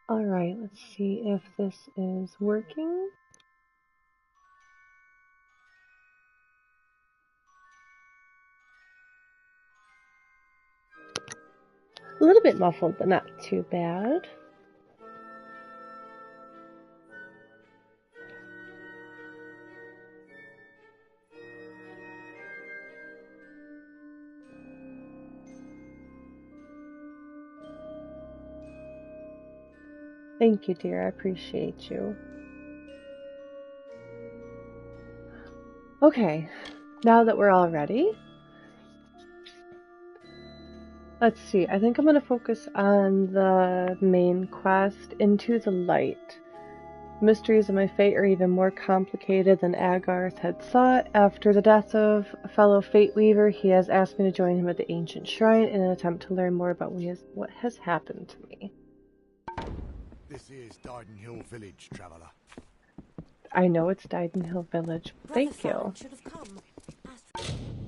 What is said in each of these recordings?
Alright, let's see if this is working. A little bit muffled, but not too bad. Thank you, dear. I appreciate you. Okay, now that we're all ready, let's see. I think I'm going to focus on the main quest, Into the Light. Mysteries of my fate are even more complicated than Agarth had thought. After the death of a fellow Fate Weaver, he has asked me to join him at the ancient shrine in an attempt to learn more about what has happened to me. This is Dyden Hill Village, traveller. I know it's Dyden Hill Village. Thank you.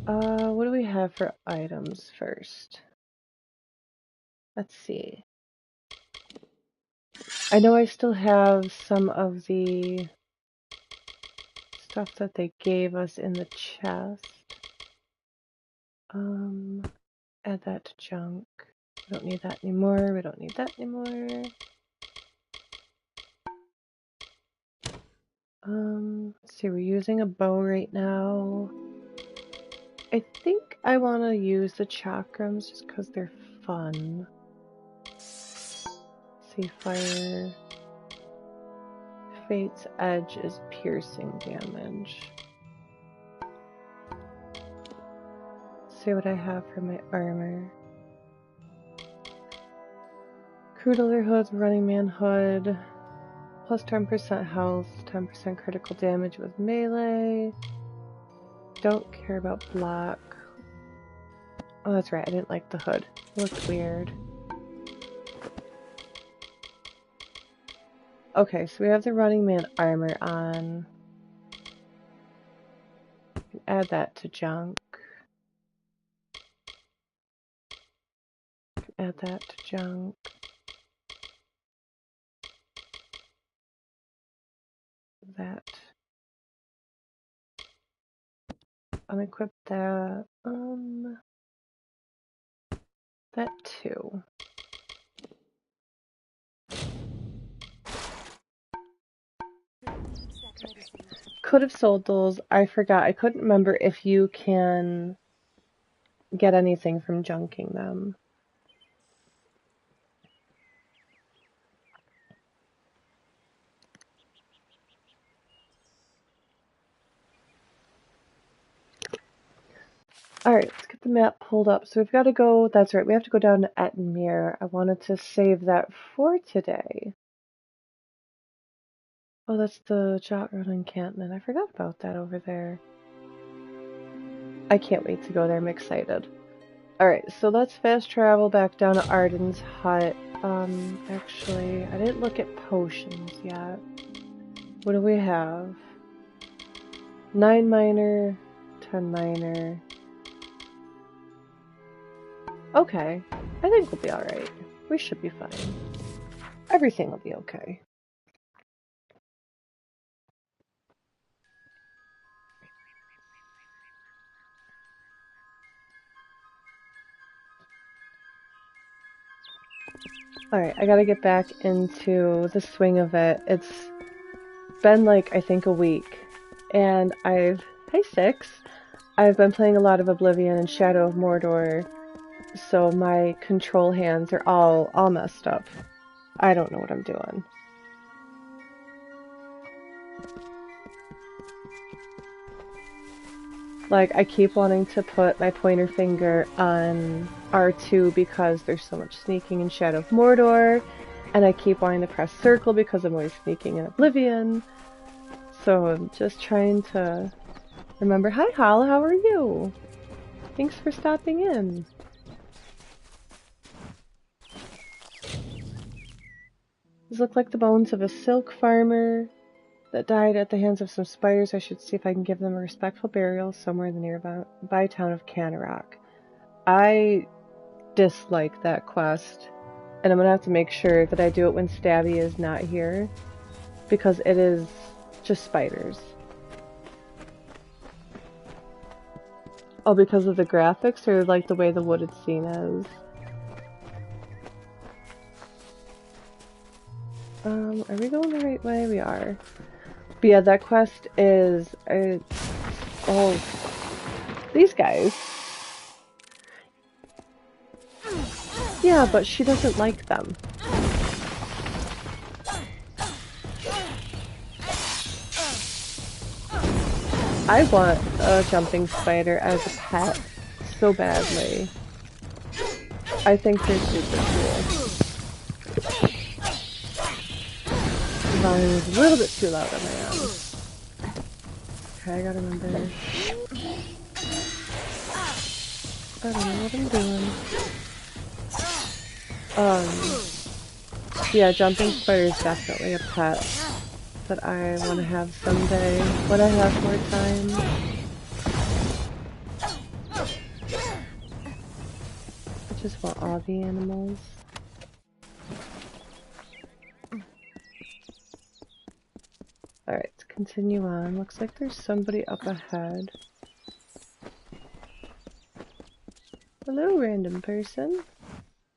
What do we have for items first? Let's see. I know I still have some of the stuff that they gave us in the chest. Add that to junk. We don't need that anymore. We don't need that anymore. Let's see, we're using a bow right now. I think I want to use the chakrams just because they're fun. See, fire. Fate's edge is piercing damage. Let's see what I have for my armor. Crude leather hood, running man hood. Plus 10% health, 10% critical damage with melee. Don't care about block. Oh, that's right, I didn't like the hood. It looked weird. Okay, so we have the running man armor on. Add that to junk. Add that to junk. That. Unequip that. That too. Could have sold those. I forgot. I couldn't remember if you can get anything from junking them. Alright, let's get the map pulled up. So we've got to go, that's right, we have to go down to Ettenmere. I wanted to save that for today. Oh, that's the Jot Road encampment. I forgot about that over there. I can't wait to go there. I'm excited. Alright, so let's fast travel back down to Arden's hut. Actually, I didn't look at potions yet. What do we have? 9 minor, 10 minor. Okay, I think we'll be alright. We should be fine. Everything will be okay. Alright, I gotta get back into the swing of it. It's been like, I think, a week. And hey Six! I've been playing a lot of Oblivion and Shadow of Mordor, so my control hands are all messed up. I don't know what I'm doing. Like, I keep wanting to put my pointer finger on R2 because there's so much sneaking in Shadow of Mordor, and I keep wanting to press circle because I'm always sneaking in Oblivion. So I'm just trying to remember. Hi, Hal, how are you? Thanks for stopping in. These look like the bones of a silk farmer that died at the hands of some spiders. I should see if I can give them a respectful burial somewhere in the nearby town of Canarok. I dislike that quest. And I'm gonna have to make sure that I do it when Stabby is not here, because it is just spiders. Oh, because of the graphics, or like the way the wooded scene is? Are we going the right way? We are. But yeah, that quest is, oh, these guys. Yeah, but she doesn't like them. I want a jumping spider as a pet so badly. I think they're super cool. The volume is a little bit too loud on my end. Okay, I gotta remember. I don't know what I'm doing. Yeah, jumping spider is definitely a pet that I want to have someday when I have more time. I just want all the animals. Alright, let's continue on. Looks like there's somebody up ahead. Hello, random person.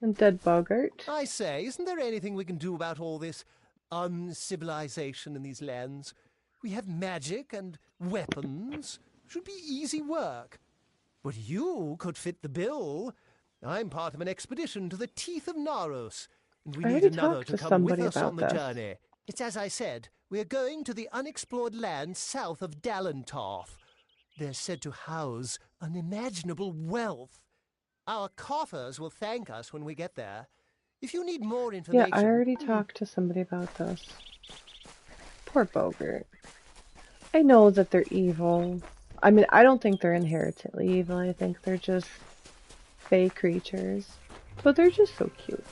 And dead boggart. I say, isn't there anything we can do about all this uncivilization in these lands? We have magic and weapons. Should be easy work. But you could fit the bill. I'm part of an expedition to the teeth of Naros, and we I need already another talked to to come with somebody us on about the this. journey. It's as I said, we're going to the unexplored lands south of Dalentarth. They're said to house unimaginable wealth. Our coffers will thank us when we get there. If you need more Yeah, information... I already talked to somebody about this. Poor Bogart. I know that they're evil. I mean, I don't think they're inherently evil. I think they're just fey creatures. But they're just so cute.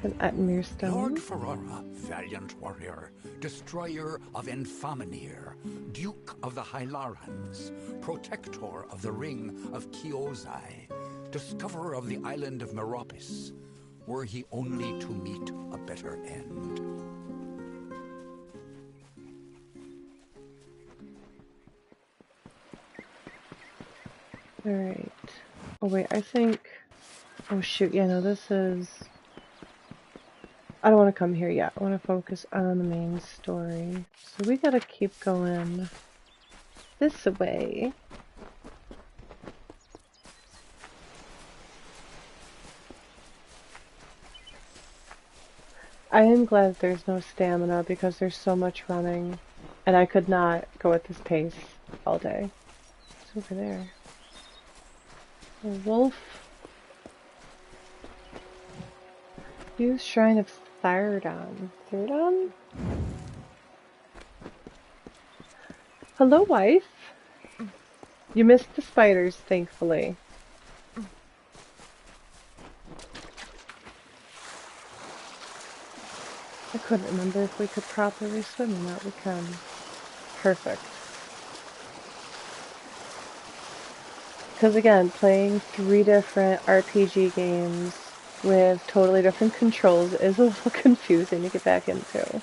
An Atmir Lord stone. Ferrara, valiant warrior, destroyer of Enfaminir, Duke of the Hylarans, protector of the Ring of Kiozai, discoverer of the island of Meropis, were he only to meet a better end. Alright. Oh wait, I think... Oh shoot, yeah, no, this is... I don't want to come here yet. I want to focus on the main story. So we gotta keep going this way. I am glad there's no stamina because there's so much running. And I could not go at this pace all day. It's over there. A wolf. Use Shrine of Thirdon. Thirdon? Hello, wife. You missed the spiders, thankfully. I couldn't remember if we could properly swim or not. We can. Perfect. Because again, playing 3 different RPG games with totally different controls is a little confusing to get back into.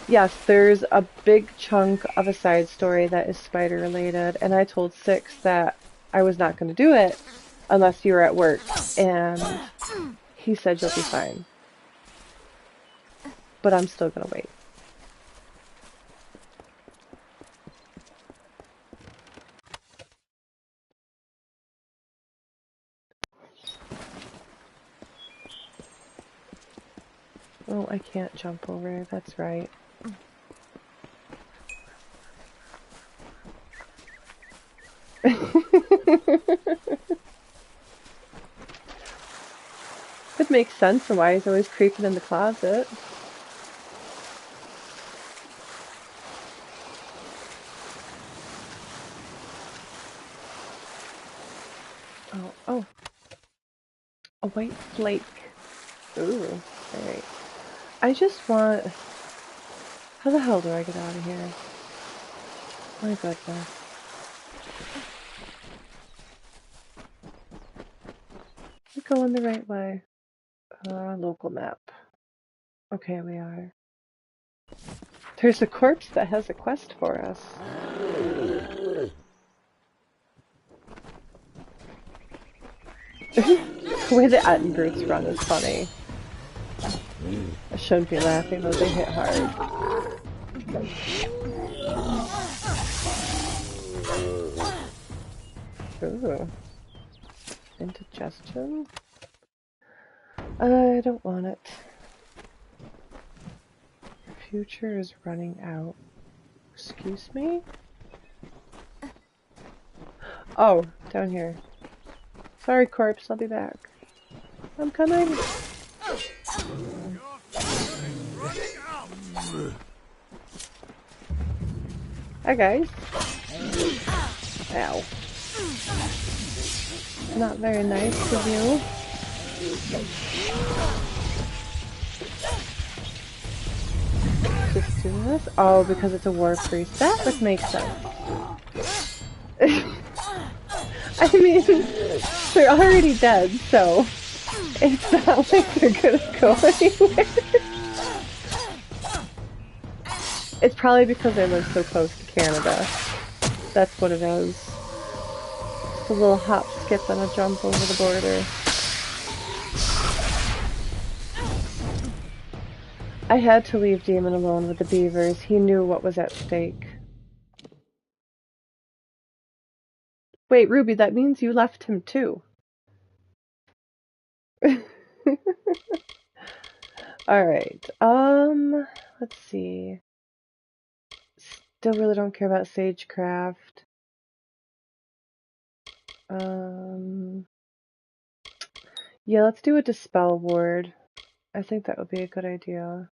Yes, there's a big chunk of a side story that is spider related, and I told Six that I was not going to do it unless you were at work, and he said you'll be fine. But I'm still going to wait. Oh, I can't jump over, that's right. It makes sense of why he's always creeping in the closet. Oh. A white flake. Ooh, alright. I just want... How the hell do I get out of here? My goodness. We're going the right way. Local map. Okay, we are. There's a corpse that has a quest for us. The way the Attenbrutes run is funny. I shouldn't be laughing though, they hit hard. Ooh. Indigestion? I don't want it. Future is running out. Excuse me? Oh, down here. Sorry, corpse, I'll be back. I'm coming. Hi, guys. Ow. Not very nice of you. Just do this? Oh, because it's a war priest. That would make sense. I mean, they're already dead, so it's not like they're gonna go anywhere. It's probably because I live so close to Canada. That's what it is. Just a little hop, skip, and a jump over the border. I had to leave Demon alone with the beavers. He knew what was at stake. Wait, Ruby, that means you left him too. Alright, let's see. Still really don't care about Sagecraft. Yeah, let's do a Dispel Ward. I think that would be a good idea.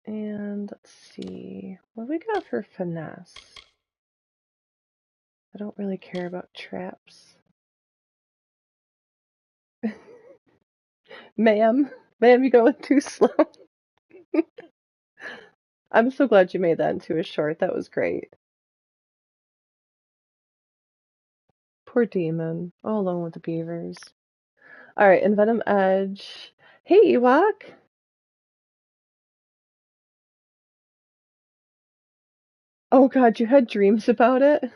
And let's see, what do we got for Finesse? I don't really care about traps. Ma'am, you're going too slow. I'm so glad you made that into a short. That was great. Poor Demon, all alone with the beavers. Alright, Envenom Edge. Hey, Ewok! Oh god, you had dreams about it?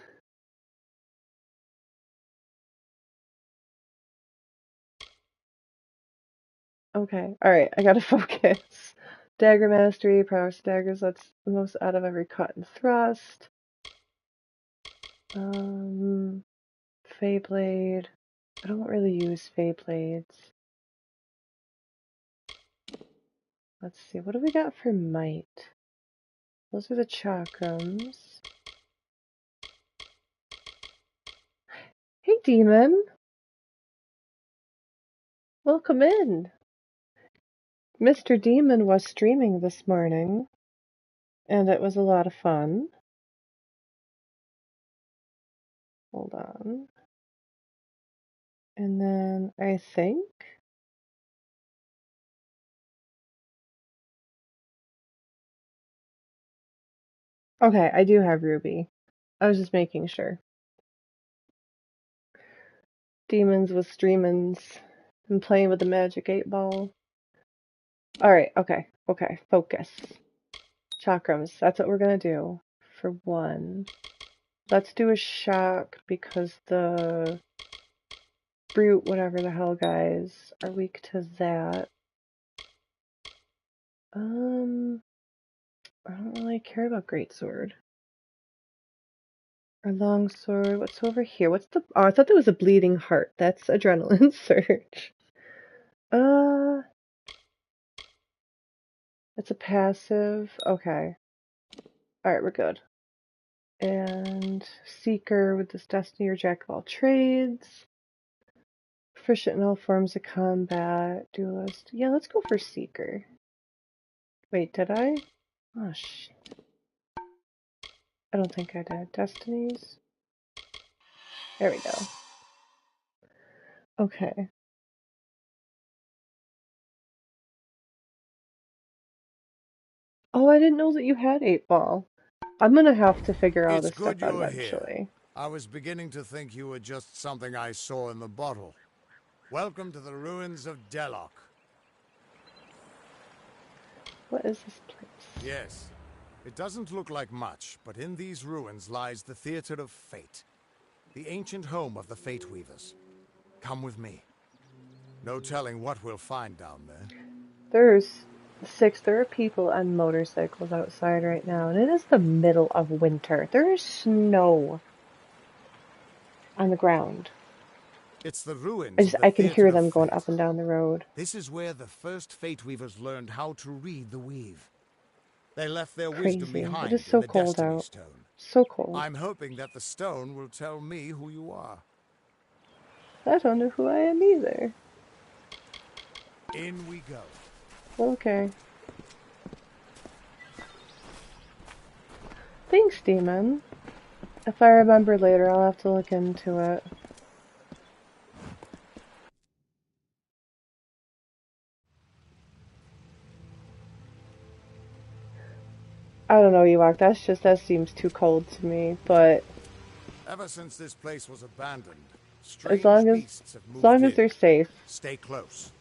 Okay, alright, I gotta focus. Dagger Mastery, Power Daggers, that's the most out of every cut and thrust. Feyblade. I don't really use Feyblades. Let's see, what do we got for Might? Those are the chakrams. Hey, Demon! Welcome in! Mr. Demon was streaming this morning, and it was a lot of fun. Hold on. And then I think... Okay, I do have Ruby. I was just making sure. Demons with streamins and playing with the magic 8-ball. Alright, okay, focus. Chakrams, that's what we're gonna do. For one. Let's do a shock because the brute, whatever the hell guys, are weak to that. I don't really care about greatsword. Or longsword. What's over here? What's the... Oh, I thought that was a bleeding heart. That's adrenaline surge. It's a passive. Okay. Alright, we're good. And Seeker with this Destiny or Jack of all trades. Proficient in all forms of combat. Duelist. Yeah, let's go for Seeker. Wait, did I? Oh, shit. I don't think I did. Destinies. There we go. Okay. Oh, I didn't know that you had 8-ball. I'm gonna have to figure all It's this stuff good out you're here. eventually. I was beginning to think you were just something I saw in the bottle. Welcome to the ruins of Delok. What is this place? Yes. It doesn't look like much, but in these ruins lies the Theater of Fate. The ancient home of the Fate Weavers. Come with me. No telling what we'll find down there. There are people on motorcycles outside right now, and it is the middle of winter. There is snow on the ground. It's the ruins. I can hear them going up and down the road. This is where the first Fate Weavers learned how to read the weave. They left their wisdom behind. It is so in the cold Destiny out. Stone. So cold. I'm hoping that the stone will tell me who you are. I don't know who I am either. In we go. Okay. Thanks, Demon. If I remember later, I'll have to look into it. I don't know, Ewok, that seems too cold to me, but... Ever since this place was abandoned, as long as they're safe. Stay close.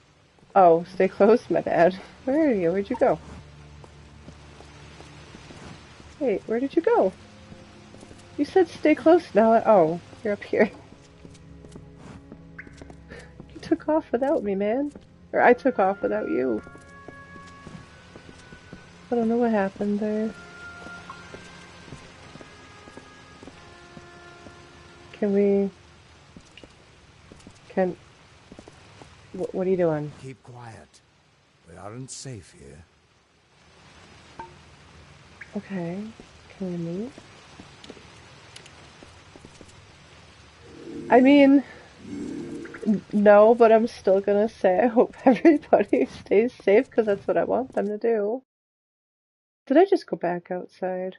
Oh, stay close? My bad. Where are you? Where'd you go? Wait, where did you go? You said stay close now. Oh, you're up here. You took off without me, man. Or I took off without you. I don't know what happened there. What are you doing? Keep quiet. We aren't safe here. Okay. Can we move? I mean, no, but I'm still gonna say I hope everybody stays safe because that's what I want them to do. Did I just go back outside?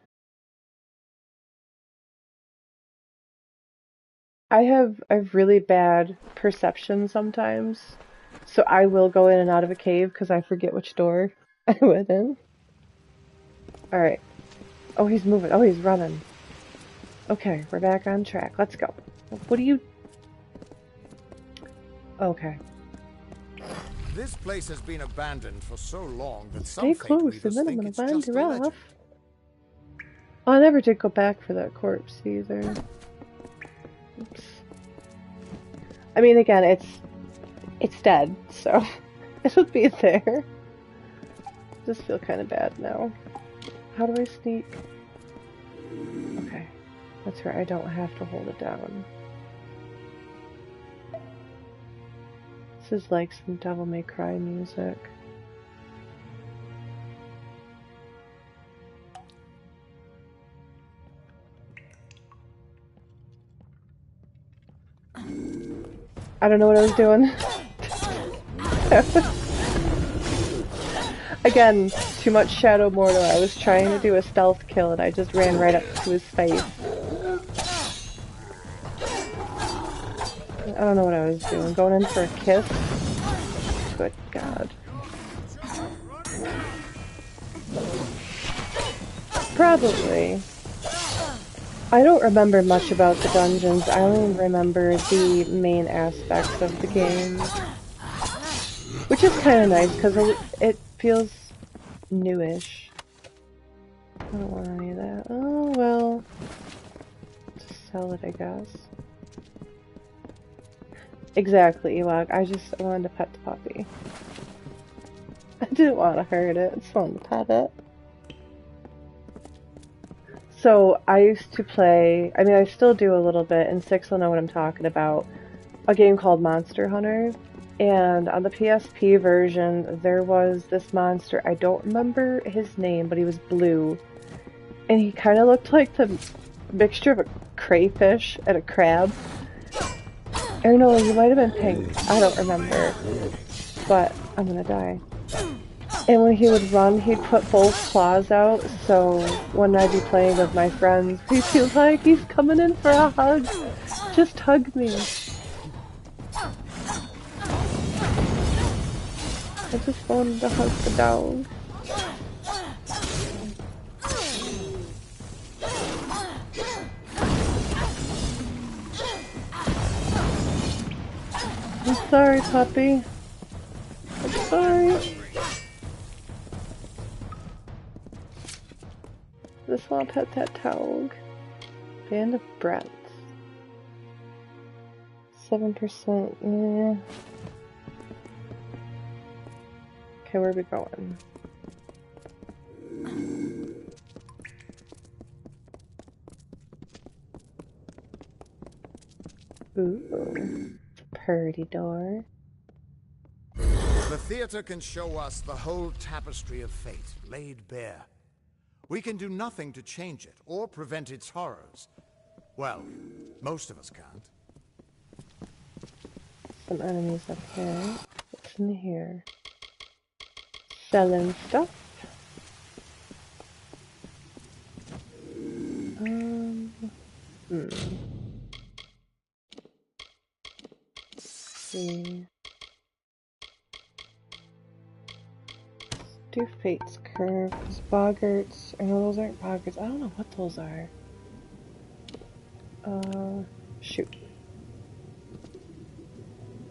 I have really bad perception sometimes, so I will go in and out of a cave because I forget which door I went in. Alright. Oh, he's moving. Oh, he's running. Okay, we're back on track. Let's go. What do you... Okay. This place has been abandoned for so long that Stay close, and then I'm gonna wander off. Oh, I never did go back for that corpse either. Oops. I mean, again, it's dead, so it'll be there. I just feel kind of bad now. How do I sneak? Okay, that's right. I don't have to hold it down. This is like some Devil May Cry music. I don't know what I was doing. Again, too much Shadow Mortal. I was trying to do a stealth kill and I just ran right up to his face. I don't know what I was doing. Going in for a kiss? Good God. Probably. I don't remember much about the dungeons. I only remember the main aspects of the game. Which is kind of nice, because it feels newish. I don't want any of that. Oh, well. Just sell it, I guess. Exactly, Ewok. I wanted to pet the puppy. I didn't want to hurt it. I just wanted to pet it. So, I used to play, I mean, I still do a little bit, and Six will know what I'm talking about, a game called Monster Hunter. And on the PSP version, there was this monster, I don't remember his name, but he was blue. And he kind of looked like the mixture of a crayfish and a crab. Or no, he might have been pink. I don't remember. But I'm gonna die. And when he would run, he'd put both claws out, so when I'd be playing with my friends, he'd feel like he's coming in for a hug. Just hug me. I just wanted to hug the dog. I'm sorry, puppy. I'm sorry. Just want to pet that toad. Band of brats. 7%, yeah. Okay, where are we going? Ooh, pretty door. The theater can show us the whole tapestry of fate, laid bare. We can do nothing to change it, or prevent its horrors. Well, most of us can't. Some enemies up here. What's in here? Selling stuff. See. Do Fate's Curve, because boggarts, or no, those aren't boggarts. I don't know what those are. Shoot.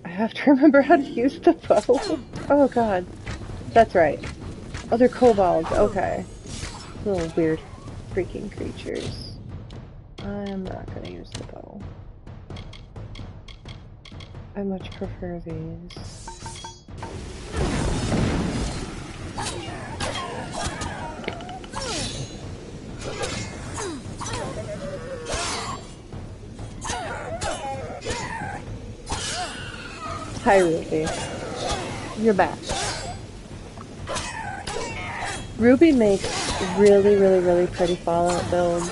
I have to remember how to use the bow. Oh god. That's right. Oh, they're kobolds. Okay. Little weird freaking creatures. I'm not gonna use the bow. I much prefer these. Hi, Ruby. You're back. Ruby makes really, really, really pretty Fallout builds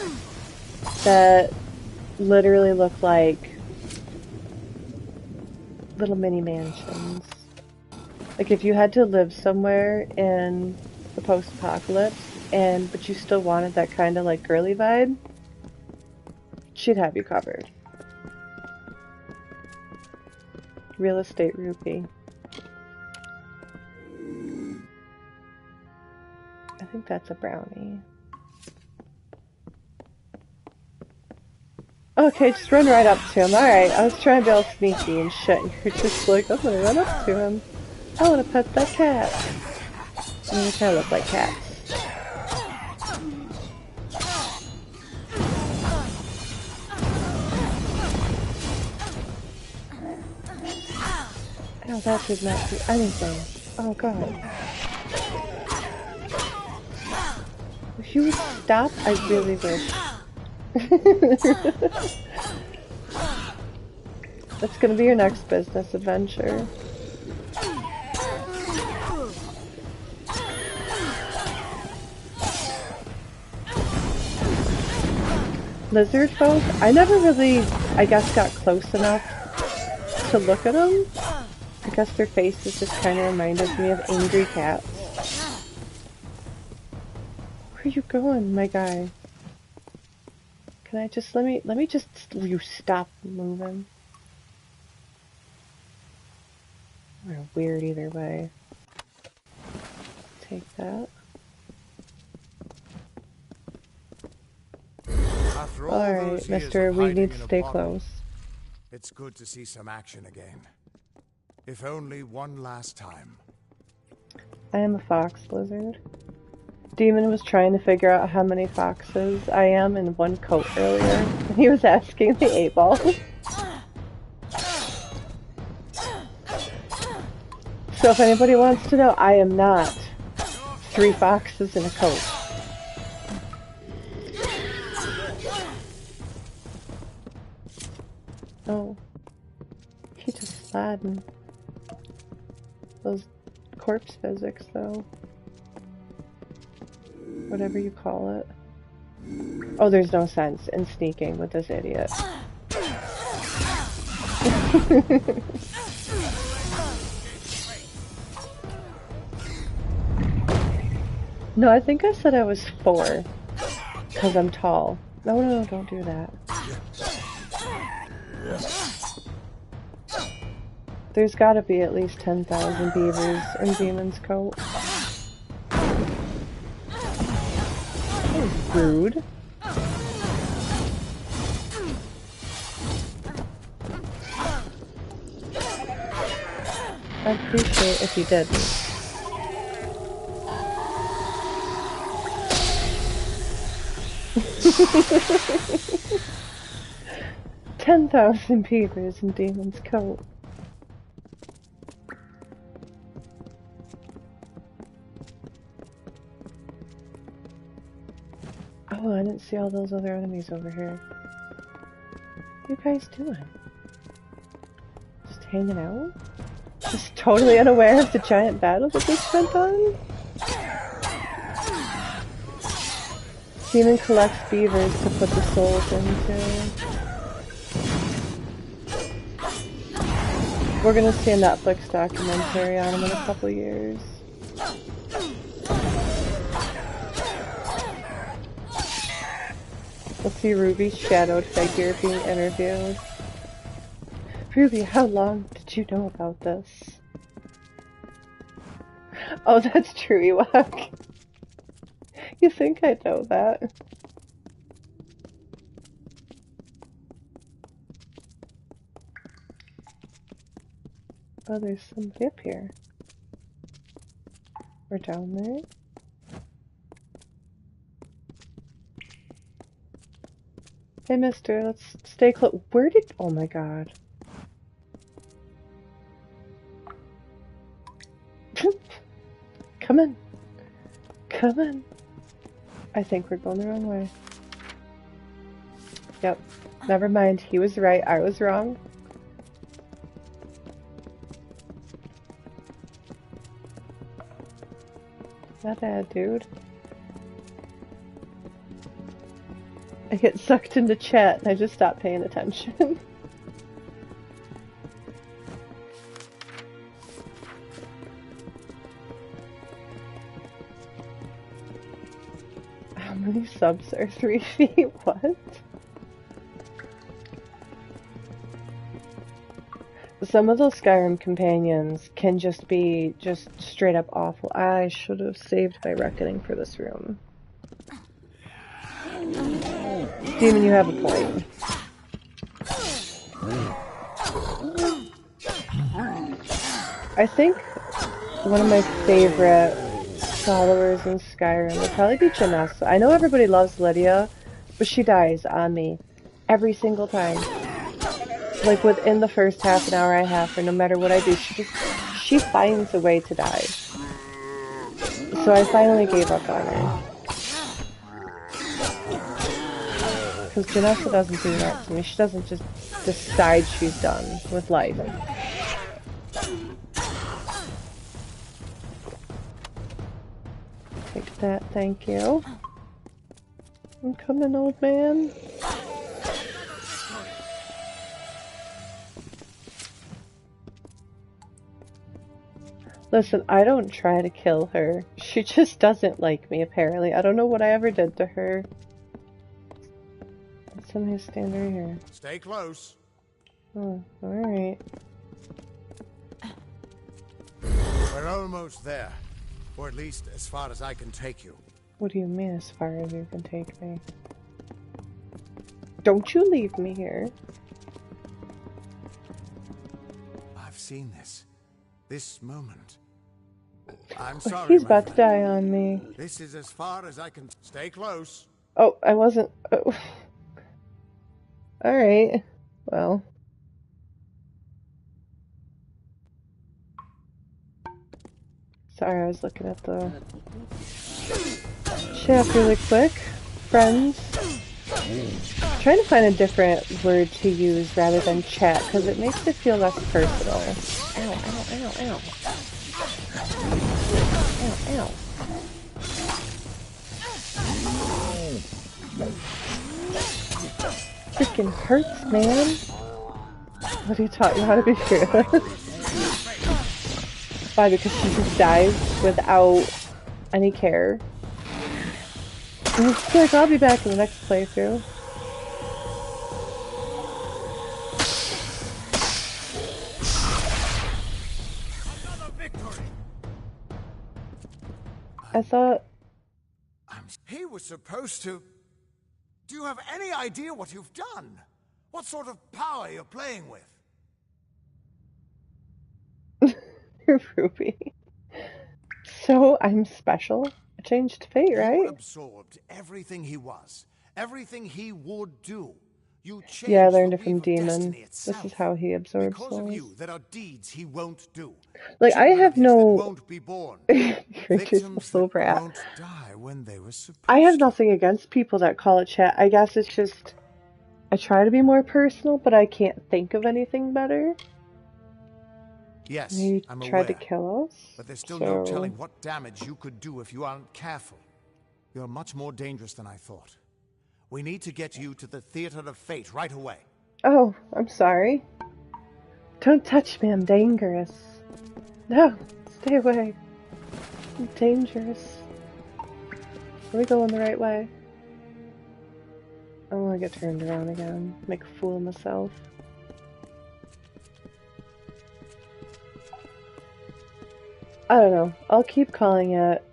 that literally look like little mini mansions. Like if you had to live somewhere in the post-apocalypse, but you still wanted that kind of like girly vibe, she'd have you covered. Real estate Ruby. I think that's a brownie. Okay, just run right up to him. Alright, I was trying to be all sneaky and shit. You're just like, I'm gonna run up to him. I wanna pet that cat. I mean, they kinda look like cats. Oh, that did not do anything. Oh god. If you would stop, I really wish. That's gonna be your next business adventure. Lizard folk? I never really, I guess, got close enough to look at them. I guess their faces just kind of reminded me of angry cats. Where are you going, my guy? Can I just, let me just, you stop moving. Or weird either way. Take that. Alright, mister, we need to stay close. It's good to see some action again. If only one last time. I am a fox lizard. Demon was trying to figure out how many foxes I am in one coat earlier, and he was asking the 8-ball. So if anybody wants to know, I am not 3 foxes in a coat. Oh. He just sliding. Those corpse physics, though. Whatever you call it. Oh, there's no sense in sneaking with this idiot. No, I think I said I was 4. Because I'm tall. No, don't do that. There's gotta be at least 10,000 beavers in Demon's coat. That was rude. I'd appreciate if you didn't. 10,000 beavers in Demon's Coat. Oh, I didn't see all those other enemies over here. What are you guys doing? Just hanging out? Just totally unaware of the giant battle that just went on? Demon collects beavers to put the souls into. We're gonna see a Netflix documentary on him in a couple years. We'll see Ruby's shadowed figure being interviewed. Ruby, how long did you know about this? Oh, that's true, Ewok. You think I know that? Oh, there's somebody up here. Or down there. Hey, mister, let's stay close. Where did... Oh my god. Come in. Come in. I think we're going the wrong way. Yep. Never mind. He was right. I was wrong. Not bad, dude. I get sucked into chat and I just stop paying attention. How many subs are 3 feet? What? Some of those Skyrim companions can just be straight up awful. I should have saved my reckoning for this room. Demon, you have a point. I think one of my favorite followers in Skyrim would probably be Janessa. I know everybody loves Lydia, but she dies on me every single time. Like within the first half an hour I have her, no matter what I do, she finds a way to die. So I finally gave up on her. Because Janessa doesn't do that to me. She doesn't just decide she's done with life. Take that, thank you. I'm coming, old man. Listen, I don't try to kill her. She just doesn't like me, apparently. I don't know what I ever did to her. Somebody stand right here. Stay close. Oh, alright. We're almost there. Or at least as far as I can take you. What do you mean, as far as you can take me? Don't you leave me here. I've seen this. This moment. I'm sorry, He's about to die on me. This is as far as I can... Stay close. Oh, I wasn't... Oh. Alright. Well. Sorry, I was looking at the chat really quick. Friends. I'm trying to find a different word to use rather than chat, because it makes it feel less personal. Ow, ow, ow, ow. Ow, ow. Freaking hurts, man. What are you taught you how to be fearless? Why? Because she just dies without any care. And it's like, I'll be back in the next playthrough. I thought... He was supposed to... Do you have any idea what you've done? What sort of power you're playing with? Ruby. So I'm special? I changed fate, You right? absorbed everything he was, everything he would do. You Yeah, I changed the learned it weave from of Demon. destiny This is itself. how he absorbs Because of souls. you, there are deeds he won't do. Like, I Children of have his that no... won't be born. Creatures Victims so that brat. won't die when they were I have supposed to. nothing against people that call it chat. I guess it's just... I try to be more personal, but I can't think of anything better. Yes, He I'm tried to aware. kill us, But there's still no so... telling what damage you could do if you aren't careful. You're much more dangerous than I thought. We need to get you to the Theater of Fate right away. Oh, I'm sorry. Don't touch me, I'm dangerous. No, stay away. I'm dangerous. Are we going the right way? I don't want to get turned around again. Make a fool of myself. I don't know. I'll keep calling it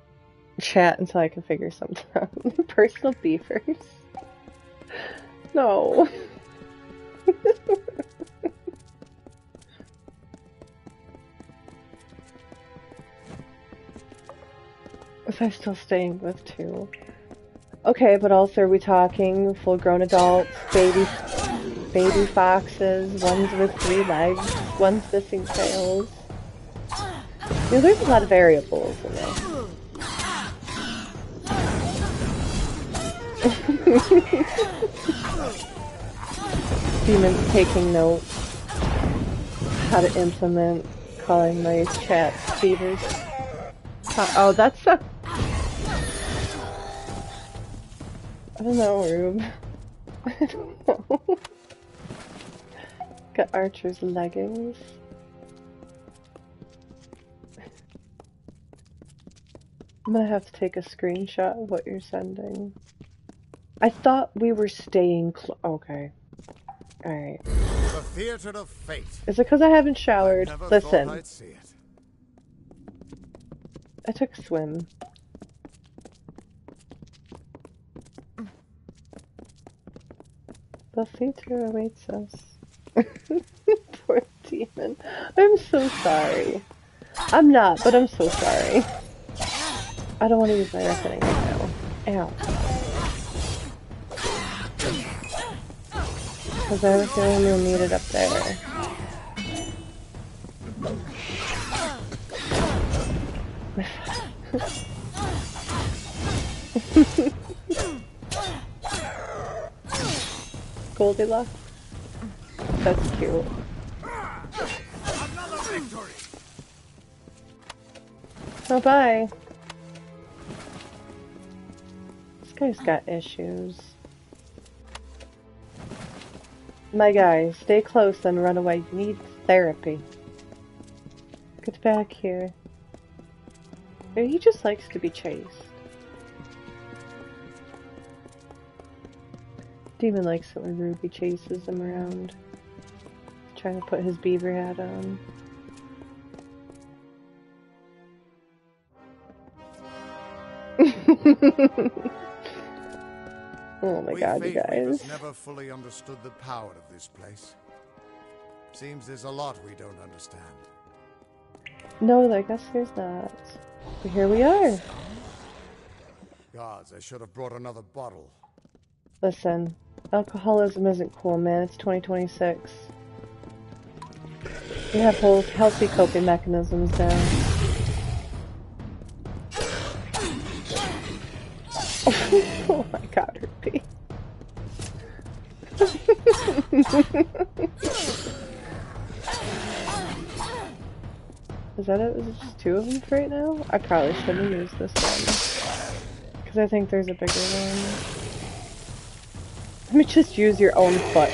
chat until I can figure something out. Personal beefers. No. Was I still staying with two? Okay, but also are we talking full-grown adults, baby foxes, ones with 3 legs, ones missing tails? You know, there's a lot of variables in this. Demon's taking notes. How to implement calling my chat beavers. Oh, that's a... I don't know, Rube. I don't know. Got Archer's leggings. I'm gonna have to take a screenshot of what you're sending. I thought we were staying okay. Alright. The Theater of Fate. Is it because I haven't showered? I never Listen. thought I'd see it. I took a swim. The theater awaits us. Poor demon. I'm so sorry. I'm not, but I'm so sorry. I don't want to use my reckoning right now. Ow. Because I have a feeling you'll need it up there. Goldilocks? That's cute. Another victory. Oh, bye. This guy's got issues. My guy, stay close and run away. You need therapy. Get back here. He just likes to be chased. Demon likes it when Ruby chases him around. Trying to put his beaver hat on. Oh my god, you guys. Never fully understood the power of this place. Seems there's a lot we don't understand. No, I guess there's not. But here we are. Gods, I should have brought another bottle. Listen, alcoholism isn't cool, man. It's 2026. We have whole healthy coping mechanisms now. Oh my god, Ruby. Is that it? Is it just 2 of them for right now? I probably shouldn't use this one. Because I think there's a bigger one. Let me just use your own foot.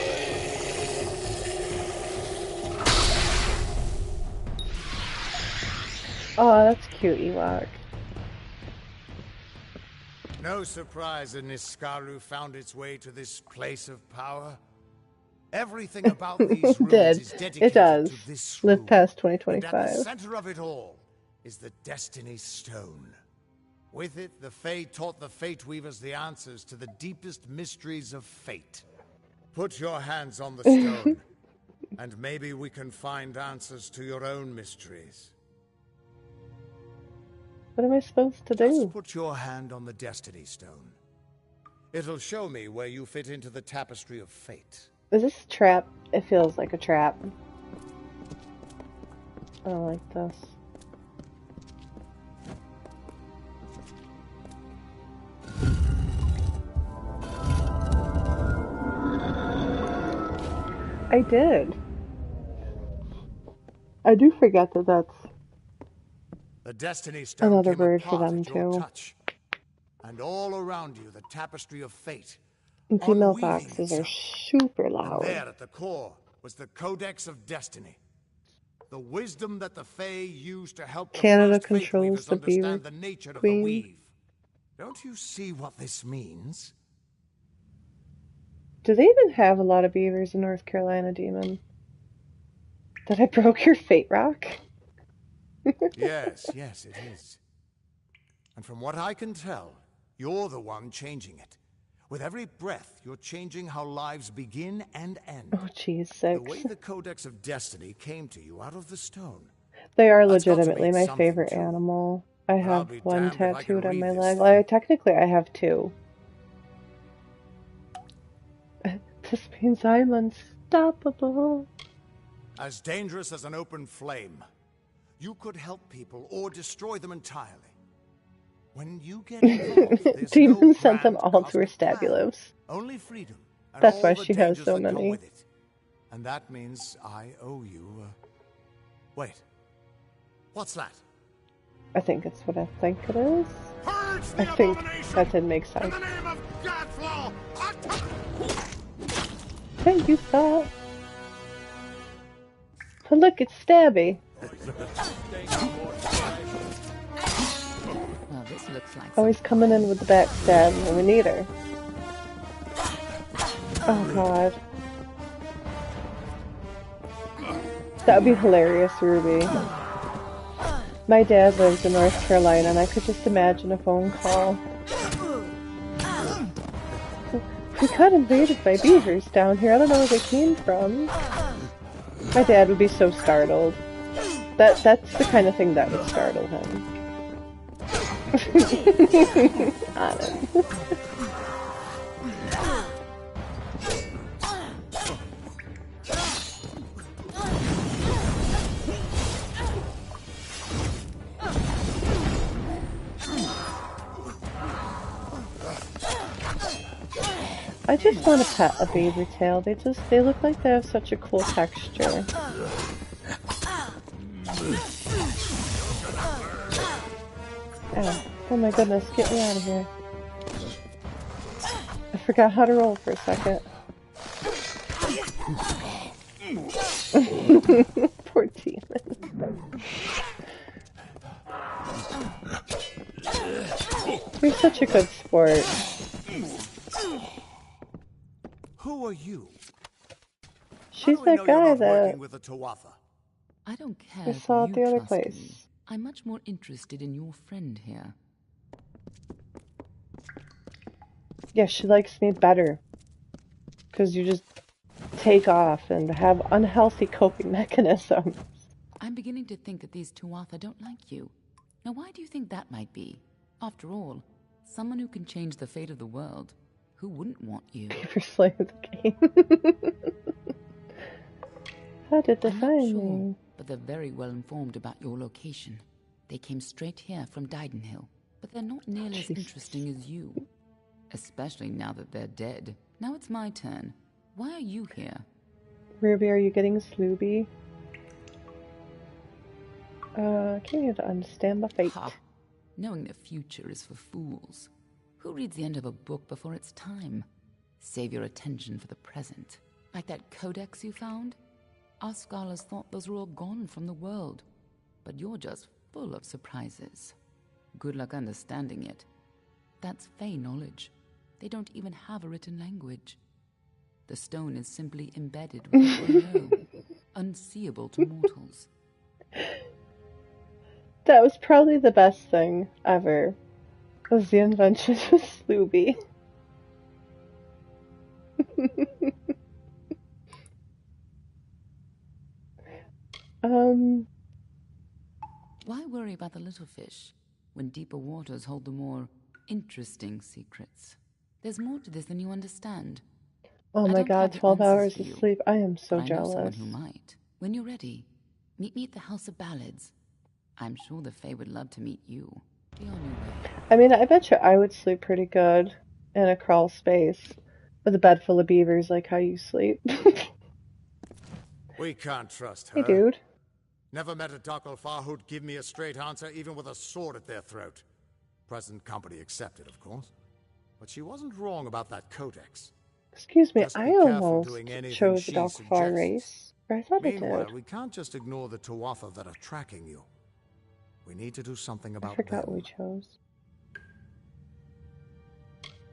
Oh, that's cute, Ewok. No surprise that Niskaru found its way to this place of power. Everything about these ruins is dedicated to this room. Live past And 2025. at the center of it all is the Destiny Stone. With it, the Fae taught the Fate Weavers the answers to the deepest mysteries of fate. Put your hands on the stone, and maybe we can find answers to your own mysteries. What am I supposed to Just do? put your hand on the Destiny Stone. It'll show me where you fit into the tapestry of fate. Is this a trap? It feels like a trap. I don't like this. I did. I do forget that that's The Destiny Stone another came bird for apart them at your too. touch. And all around you, the tapestry of fate, And female unweaving foxes are itself. super And loud. there at the core was the Codex of Destiny. The wisdom that the Fae used to help the Canada first Fate controls Weavers the beaver understand the nature of the queen. weave. Don't you see what this means? Do they even have a lot of beavers in North Carolina, Demon? That I broke your fate rock? Yes, it is. And from what I can tell, you're the one changing it. With every breath, you're changing how lives begin and end. Oh, geez, The 6. way the Codex of Destiny came to you out of the stone. They are That's got to legitimately mean my something, favorite too. animal. I But I'll have be one damned if I can tattooed on read my this leg. thing. Well, technically, I have 2. This means I'm unstoppable. As dangerous as an open flame. You could help people or destroy them entirely. When you get involved, there's Demon no sent them grand all to her cosmic plan. stabulums. Only freedom. And That's all why the she has dangers so that come many. with it. And that means I owe you. Wait. What's that? I think it's what I think it is. Purge I the think abomination! that did make In sense. the name of Godflaw! Thank you, Thought. Oh, look, it's Stabby. Well, this looks like Always coming in with the backstab when we need her. Oh, God. That would be hilarious, Ruby. My dad lives in North Carolina, and I could just imagine a phone call. We got invaded by beavers down here. I don't know where they came from. My dad would be so startled. That's the kind of thing that would startle him. Honest. I just want to pet a beaver tail. They look like they have such a cool texture. Oh my goodness, get me out of here. I forgot how to roll for a second. Poor demon. You're such a good sport. Who are you? She's that guy that with a Tuatha? I don't care we if saw at you the other trust place. me. I'm much more interested in your friend here. Yeah, she likes me better. Because you just take off and have unhealthy coping mechanisms. I'm beginning to think that these Tuatha don't like you. Now, why do you think that might be? After all, someone who can change the fate of the world. Who wouldn't want you? Beaver Slayer the game. How did they I'm not find sure, me? but they're very well informed about your location. They came straight here from Didenhill, but they're not nearly as interesting as you. Especially now that they're dead. Now it's my turn. Why are you here? Ruby, are you getting Slooby? Can you understand my fate? Ha! Knowing the future is for fools. Who reads the end of a book before it's time? Save your attention for the present. Like that codex you found? Our scholars thought those were all gone from the world. But you're just full of surprises. Good luck understanding it. That's Fey knowledge. They don't even have a written language. The stone is simply embedded with what they know. Unseeable to mortals. That was probably the best thing ever. Was the invention of Slooby. Why worry about the little fish? when deeper waters hold the more interesting secrets. There's more to this than you understand. Oh I my don't god, have the 12 answers hours for of you, sleep. I am so but I know someone jealous. who might. When you're ready, meet me at the House of Ballads. I'm sure the Fae would love to meet you. Be on your way. I mean, I bet you I would sleep pretty good in a crawl space with a bed full of beavers like how you sleep. We can't trust her. Hey, dude. Never met a Docklefar who'd give me a straight answer, even with a sword at their throat. Present company accepted, of course. But she wasn't wrong about that codex. Excuse me, Just I be careful almost doing anything chose a she Dokfar suggests. race. Or I thought I Meanwhile, did. we can't just ignore the Tuatha that are tracking you. We need to do something I about forgot them. what we chose.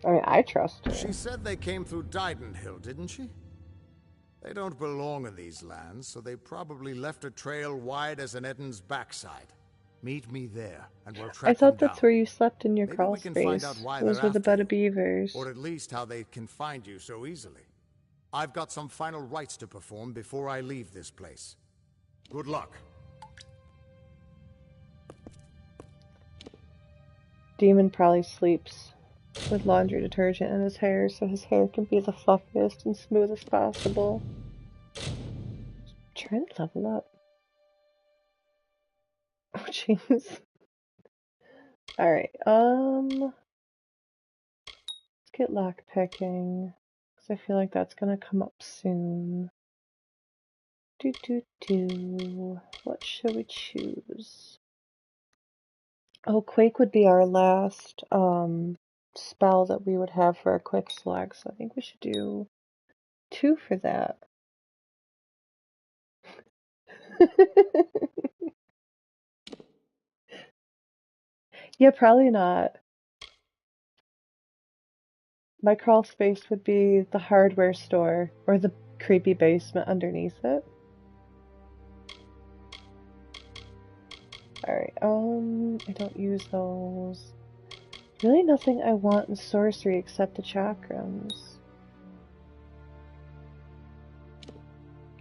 I mean, I trust her. She said they came through Didenhill, didn't she? They don't belong in these lands, so they probably left a trail wide as an Eden's backside. Meet me there, and we'll track I thought them that's down. where you slept in your Maybe crawl we can space. find out why Was they're with a after bed you. of beavers. Or at least how they can find you so easily. I've got some final rites to perform before I leave this place. Good luck. Demon probably sleeps with laundry detergent in his hair so his hair can be the fluffiest and smooth as possible. Trying to level up. Oh jeez. Alright, let's get lockpicking. Because I feel like that's gonna come up soon. What should we choose? Oh, Quake would be our last spell that we would have for a quick select, so I think we should do 2 for that. Yeah, probably not. My crawl space would be the hardware store or the creepy basement underneath it. Alright, I don't use those. Really nothing I want in sorcery except the chakrams.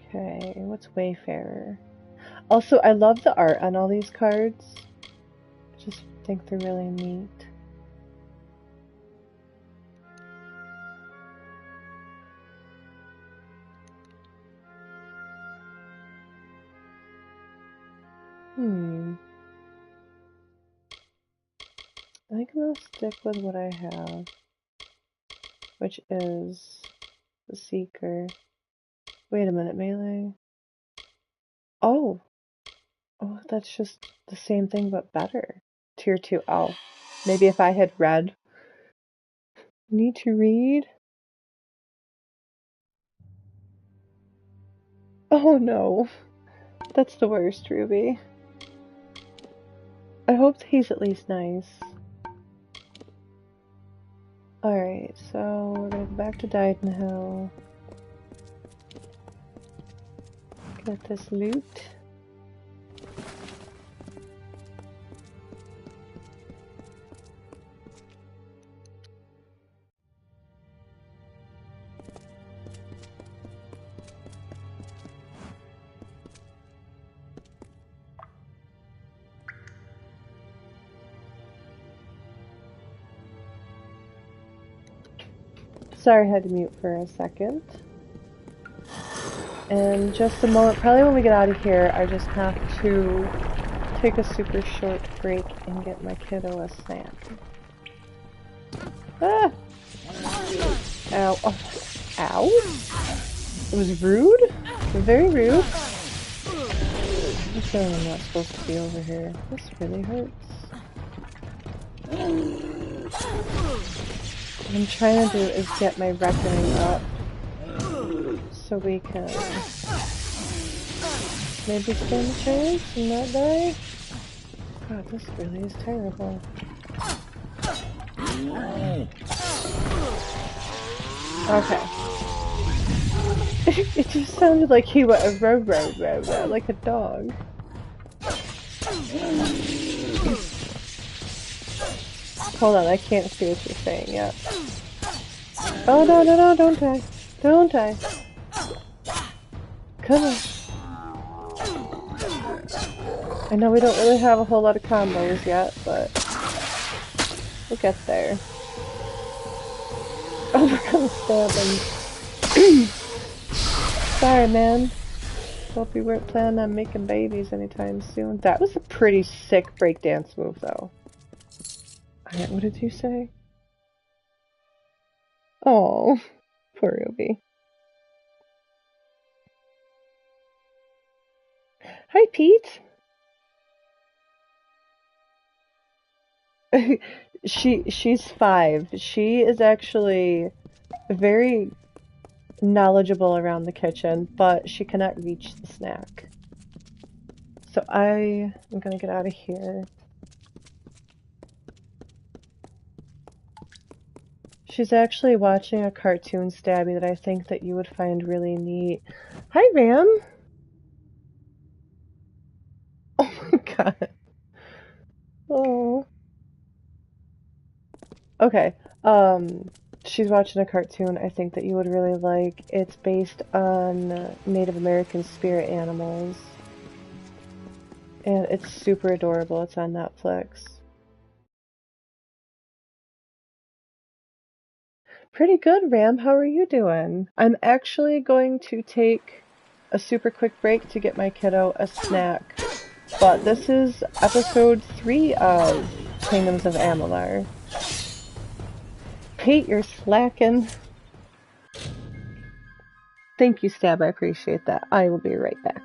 Okay, what's Wayfarer? Also, I love the art on all these cards. I just think they're really neat. I think I'm gonna stick with what I have, which is the Seeker. Wait a minute, melee. Oh, that's just the same thing but better. Tier 2. Oh, maybe if I had read. Need to read? Oh no, that's the worst, Ruby. I hope he's at least nice. Alright, so we're gonna go back to Didenhill. Get this loot. Sorry, I had to mute for a second. In just a moment, probably when we get out of here, I just have to take a super short break and get my kiddo a snack. Ah! Ow. Oh. Ow? It was rude? Very rude. I'm feeling I'm not supposed to be over here. This really hurts. What I'm trying to do is get my reckoning up so we can maybe stand a chance and not die. God, this really is terrible. Okay. It just sounded like he went a row, like a dog. Hold on, I can't see what you're saying yet. Oh, no, don't die. Don't die. Come on. I know we don't really have a whole lot of combos yet, but We'll get there. Oh, we're gonna stab him. Sorry, man. Hope you weren't planning on making babies anytime soon. That was a pretty sick breakdance move, though. Alright, what did you say? Oh, poor Ruby. Hi, Pete. She's 5. She is actually very knowledgeable around the kitchen, but she cannot reach the snack. So I am gonna get out of here. She's actually watching a cartoon, Stabby, that I think that you would find really neat. Hi, Ram! Oh my god. Oh. Okay. She's watching a cartoon I think that you would really like. It's based on Native American spirit animals. And it's super adorable. It's on Netflix. Pretty good, Ram. How are you doing? I'm actually going to take a super quick break to get my kiddo a snack. But this is episode 3 of Kingdoms of Amalur. Pete, you're slacking. Thank you, Stab. I appreciate that. I will be right back.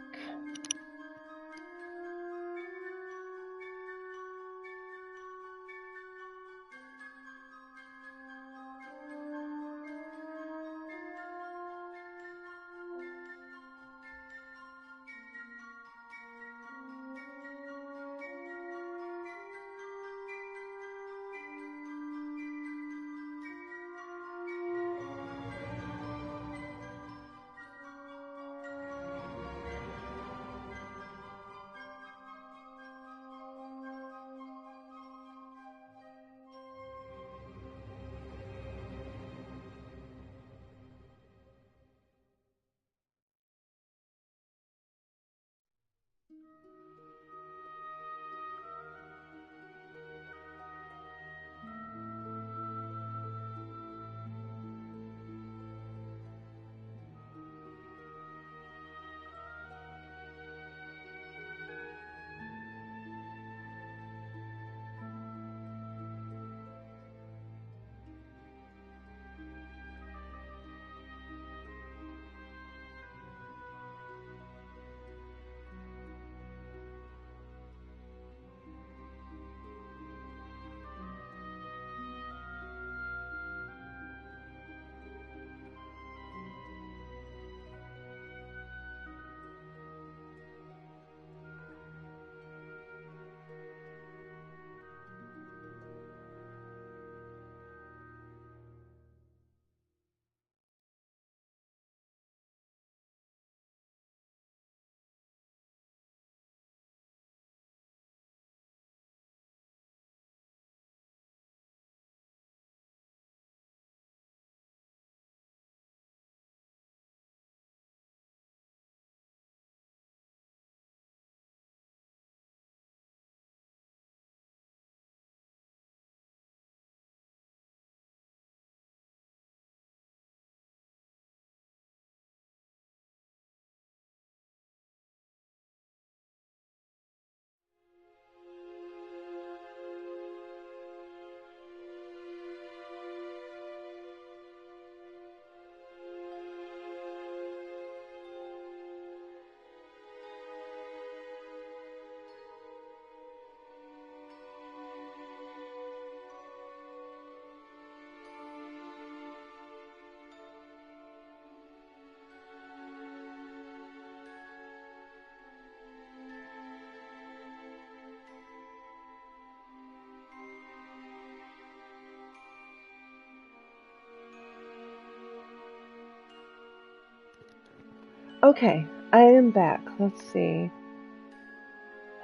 Okay, I am back. Let's see.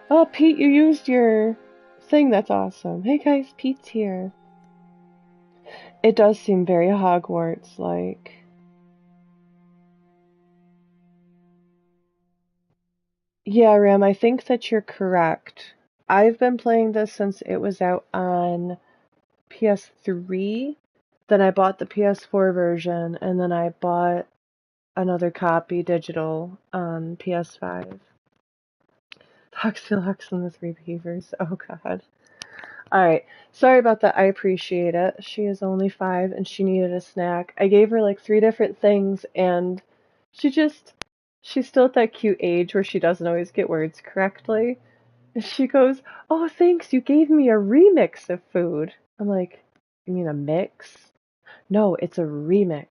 Oh, Pete, you used your thing. That's awesome. Hey guys, Pete's here. It does seem very Hogwarts-like. Yeah, Ram, I think that you're correct. I've been playing this since it was out on PS3, then I bought the PS4 version, and then I bought another copy digital on PS5. Toxilux and the Three Beavers. Oh god. Alright, sorry about that. I appreciate it. She is only 5 and she needed a snack. I gave her like 3 different things and she's still at that cute age where she doesn't always get words correctly. And she goes, "Oh, thanks, you gave me a remix of food." I'm like, "You mean a mix?" "No, it's a remix."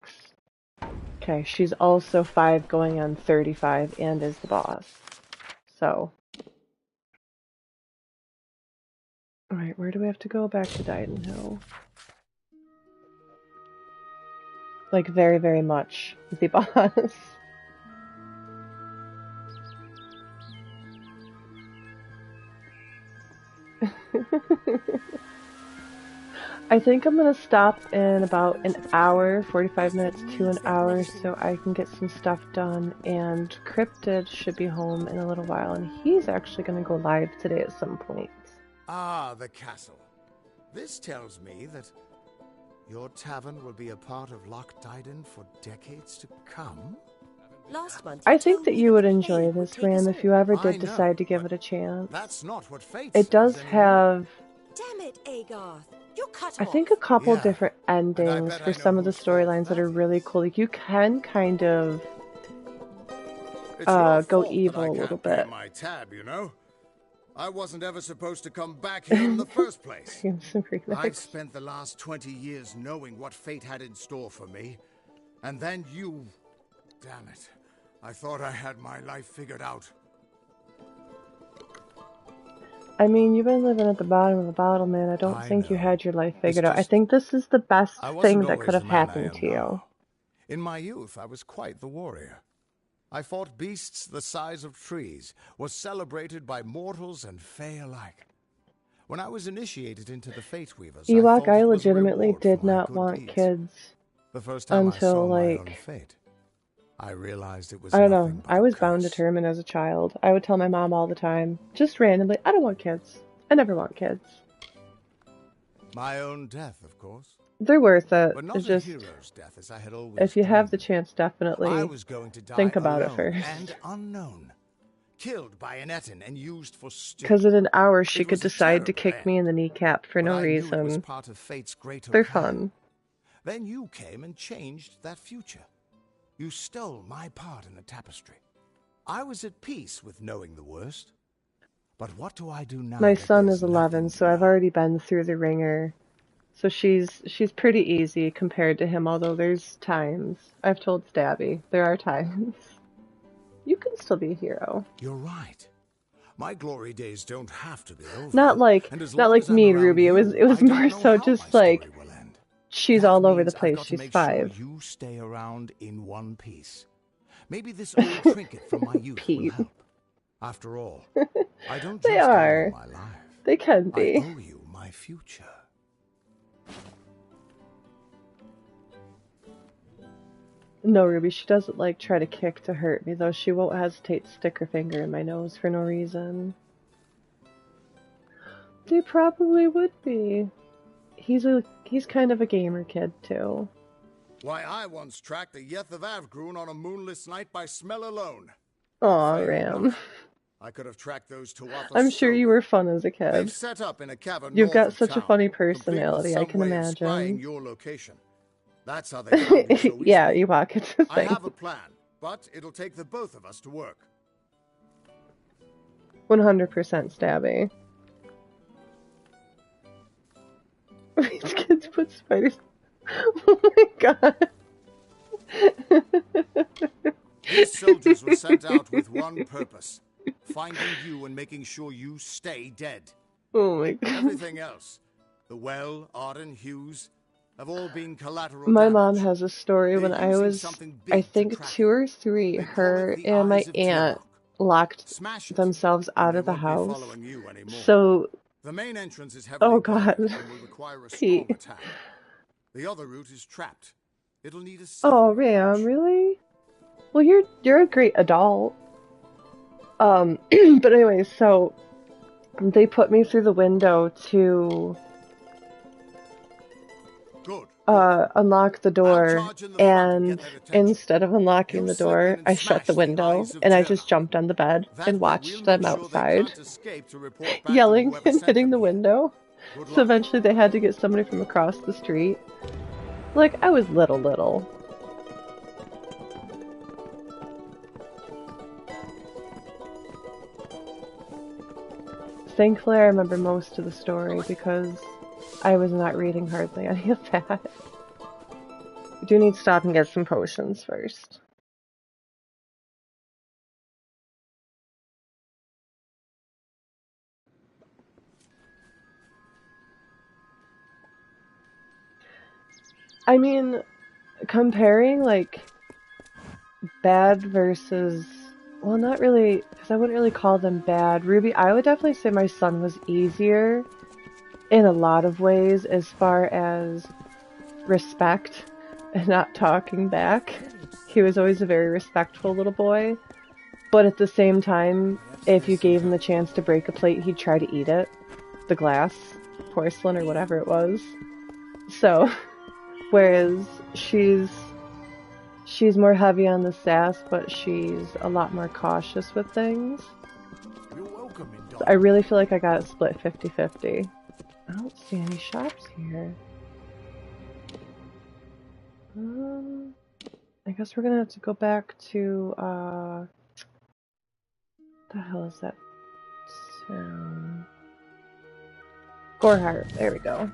Okay, she's also 5 going on 35 and is the boss. So. Alright, where do we have to go? Back to Dyden Hill. Like, very, very much the boss. I think I'm gonna stop in about an hour, 45 minutes to an hour, so I can get some stuff done, and Cryptid should be home in a little while, and he's actually gonna go live today at some point. Ah, the castle. This tells me that your tavern will be a part of Loch Dyden for decades to come? Last month, I think that you would enjoy this, Ram, if you ever did decide to give it a chance. That's not what fate It does says have, Damn it, Agarth. You're cut I off. think, a couple Yeah, different endings bet I for know some of the whose fault storylines that that are really is. cool. Like, you can kind of It's your go fault evil that I a little can't pay bit. my tab, you know? I wasn't ever supposed to come back here in the first place. Some remix. I've spent the last 20 years knowing what fate had in store for me. And then you... Damn it. I thought I had my life figured out. I mean, you've been living at the bottom of the bottle, man. I don't think you know. had your life figured out. I just- think this is the best I wasn't thing that always could have the man I happened am to you. now. In my youth, I was quite the warrior. I fought beasts the size of trees, was celebrated by mortals and fae alike. When I was initiated into the Fate Weavers, Ewok, thought I it was a legitimately reward did for my not good want deeds. kids The first time I until, saw my own like, fate, I realized it was I don't nothing know. but I a was bound curse. determined as a child. I would tell my mom all the time, just randomly, I don't want kids. I never want kids. My own death, of course. They're worth it. But not It's a just, hero's death as I had always if you have the dreamed. chance, definitely I was going to die think about it alone first. and unknown. Killed by an Etin and used for stew. Because in an hour, she It could was a decide to terrible kick end. me in the kneecap for But no I knew it was reason. part of fate's greater They're plan. fun. Then you came and changed that future. You stole my part in the tapestry. I was at peace with knowing the worst. But what do I do now? My that son there's is 11, nothing so to I've know? already been through the ringer. So she's pretty easy compared to him, although there's times. I've told Stabby, there are times. You can still be a hero. You're right. My glory days don't have to be over. Not like And as not long like as I'm me and around Ruby. It was you, I don't more know so how just my like story will end. she's That all over the means I've place. got to She's make 5. Sure you stay around in one piece. Maybe this old trinket from my youth will Pete. help. After all, I don't They just owe are. you my life. They can I be. owe you my future. No, Ruby, she doesn't like try to kick to hurt me, though she won't hesitate to stick her finger in my nose for no reason. They probably would be. He's kind of a gamer kid too. Why, I once tracked the Yeth of Avgrun on a moonless night by smell alone. Aw, Fair Ram. enough. I could have tracked those Tuatha I'm sure you sober. were fun as a They've kid. set up in a cavern You've north got of such a town, funny complete with personality, I some can way of spying imagine. your location. That's how they found me so easily. Yeah, Ewok, it's a I thing. have a plan, but it'll take the both of us to work. 100% Stabby. These kids put spiders. Oh my god. These soldiers were sent out with one purpose: finding you and making sure you stay dead. Oh my god. Everything else, the Well, Arden, Hughes, have all been collateral My damage. mom has a story They're when I using was, something big I to think, track 2 you. or 3, They call her it the and my Eyes of aunt Turok. locked Smash it, themselves and out they of the won't be house. following you anymore. So, The main entrance is heavily oh guarded god. and will require a strong Pete. attack. The other route is trapped. It'll need a Oh, southern Ram, approach. really? Well, you're a great adult. But anyway, so they put me through the window to unlock the door, and instead of unlocking the door, I shut the window, and I just jumped on the bed and watched them outside, yelling and hitting the window. So eventually they had to get somebody from across the street. Like, I was little. Thankfully, I remember most of the story because I was not reading hardly any of that. I do need to stop and get some potions first. I mean, comparing, like, bad versus... Well, not really, because I wouldn't really call them bad. Ruby, I would definitely say my son was easier in a lot of ways as far as respect and not talking back. He was always a very respectful little boy. But at the same time, if you gave him the chance to break a plate, he'd try to eat it. The glass, porcelain, or whatever it was. So, whereas she's more heavy on the sass, but she's a lot more cautious with things. So I really feel like I got it split 50-50. I don't see any shops here. I guess we're gonna have to go back to, the hell is that town? Gorehart, there we go.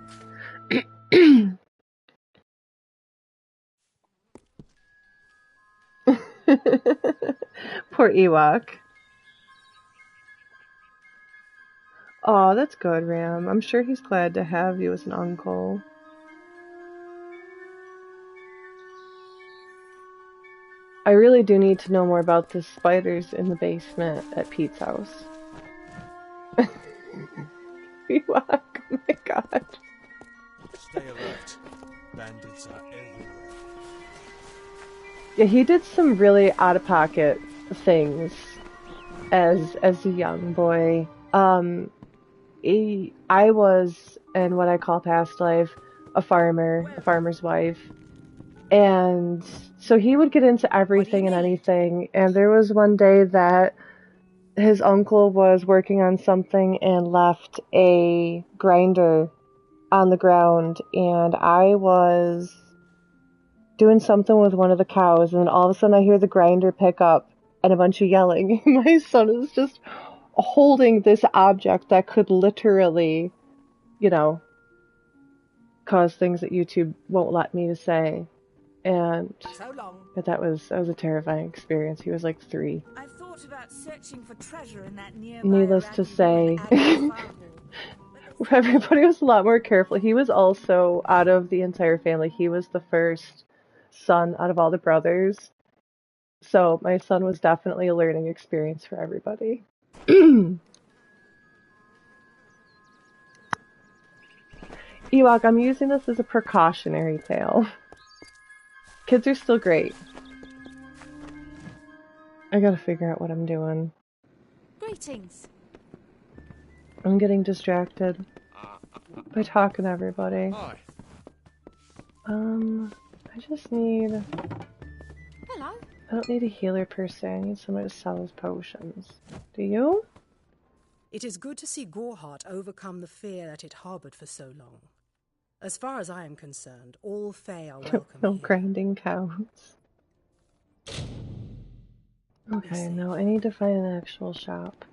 Poor Ewok. Aw, that's good, Ram. I'm sure he's glad to have you as an uncle. I really do need to know more about the spiders in the basement at Pete's house. Ewok, oh my god. Stay alert. Bandits are everywhere. Yeah, he did some really out-of-pocket things as a young boy. I was, in what I call past life, a farmer's wife. And so he would get into everything and anything. And there was one day that his uncle was working on something and left a grinder on the ground. And I was doing something with one of the cows. And then all of a sudden I hear the grinder pick up and a bunch of yelling. My son is just holding this object that could literally, you know, cause things that YouTube won't let me to say. And that was a terrifying experience. He was like 3. I've thought about searching for treasure in that nearby Needless to say, everybody was a lot more careful. He was also, out of the entire family, he was the first son out of all the brothers. So my son was definitely a learning experience for everybody. Ewok, I'm using this as a precautionary tale. Kids are still great. I gotta figure out what I'm doing. Greetings. I'm getting distracted by talking to everybody. Hi. I just need... Hello. I don't need a healer per se. I need somebody to sell his potions. Do you? It is good to see Gorehart overcome the fear that it harbored for so long. As far as I am concerned, all Fae are welcome No here. grinding cows. Okay, no, I need to find an actual shop.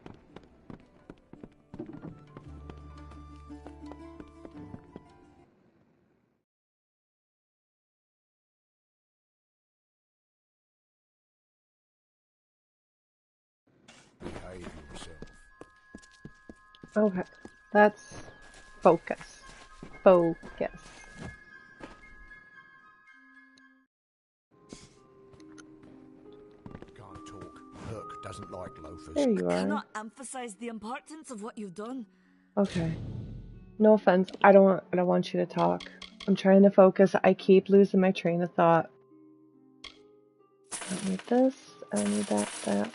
Behave yourself. Okay, let's focus. Focus. Can't talk. Lurk doesn't like loafers. There you I are. cannot emphasize the importance of what you've done. Okay. No offense. I don't want you to talk. I'm trying to focus. I keep losing my train of thought. I need this. I need that.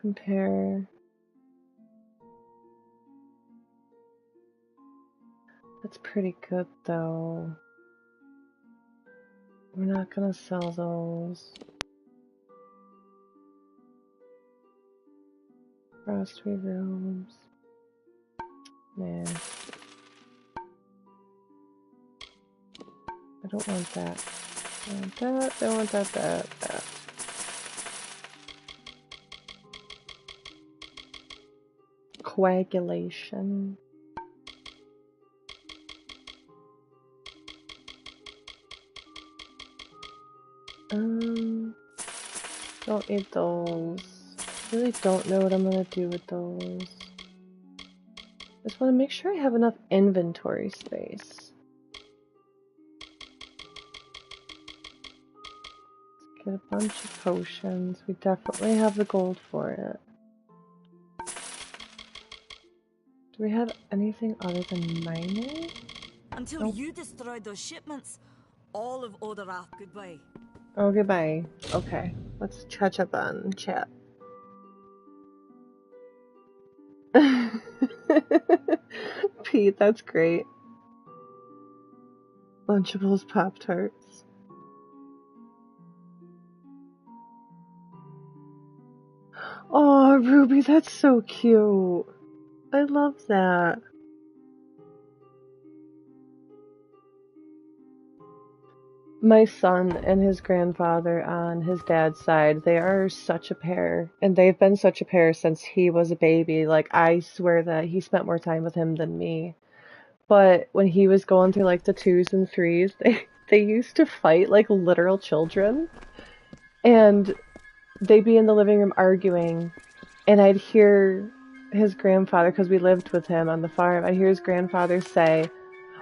Compare. That's pretty good, though. We're not gonna sell those. Frostweave robes. Nah. I don't want that. I want that, I want that. Coagulation. Don't need those. Really don't know what I'm gonna do with those. Just want to make sure I have enough inventory space. Let's get a bunch of potions. We definitely have the gold for it. Do we have anything other than mining? Until Nope. you destroyed those shipments, all of Odarath goodbye. Oh, goodbye. Okay, let's catch up on chat. Pete, that's great. Lunchables, Pop-Tarts. Oh, Ruby, that's so cute. I love that. My son and his grandfather on his dad's side, they are such a pair. And they've been such a pair since he was a baby. Like, I swear that he spent more time with him than me. But when he was going through, like, the 2s and 3s, they used to fight like literal children. And they'd be in the living room arguing. And I'd hear his grandfather, because we lived with him on the farm, I'd hear his grandfather say,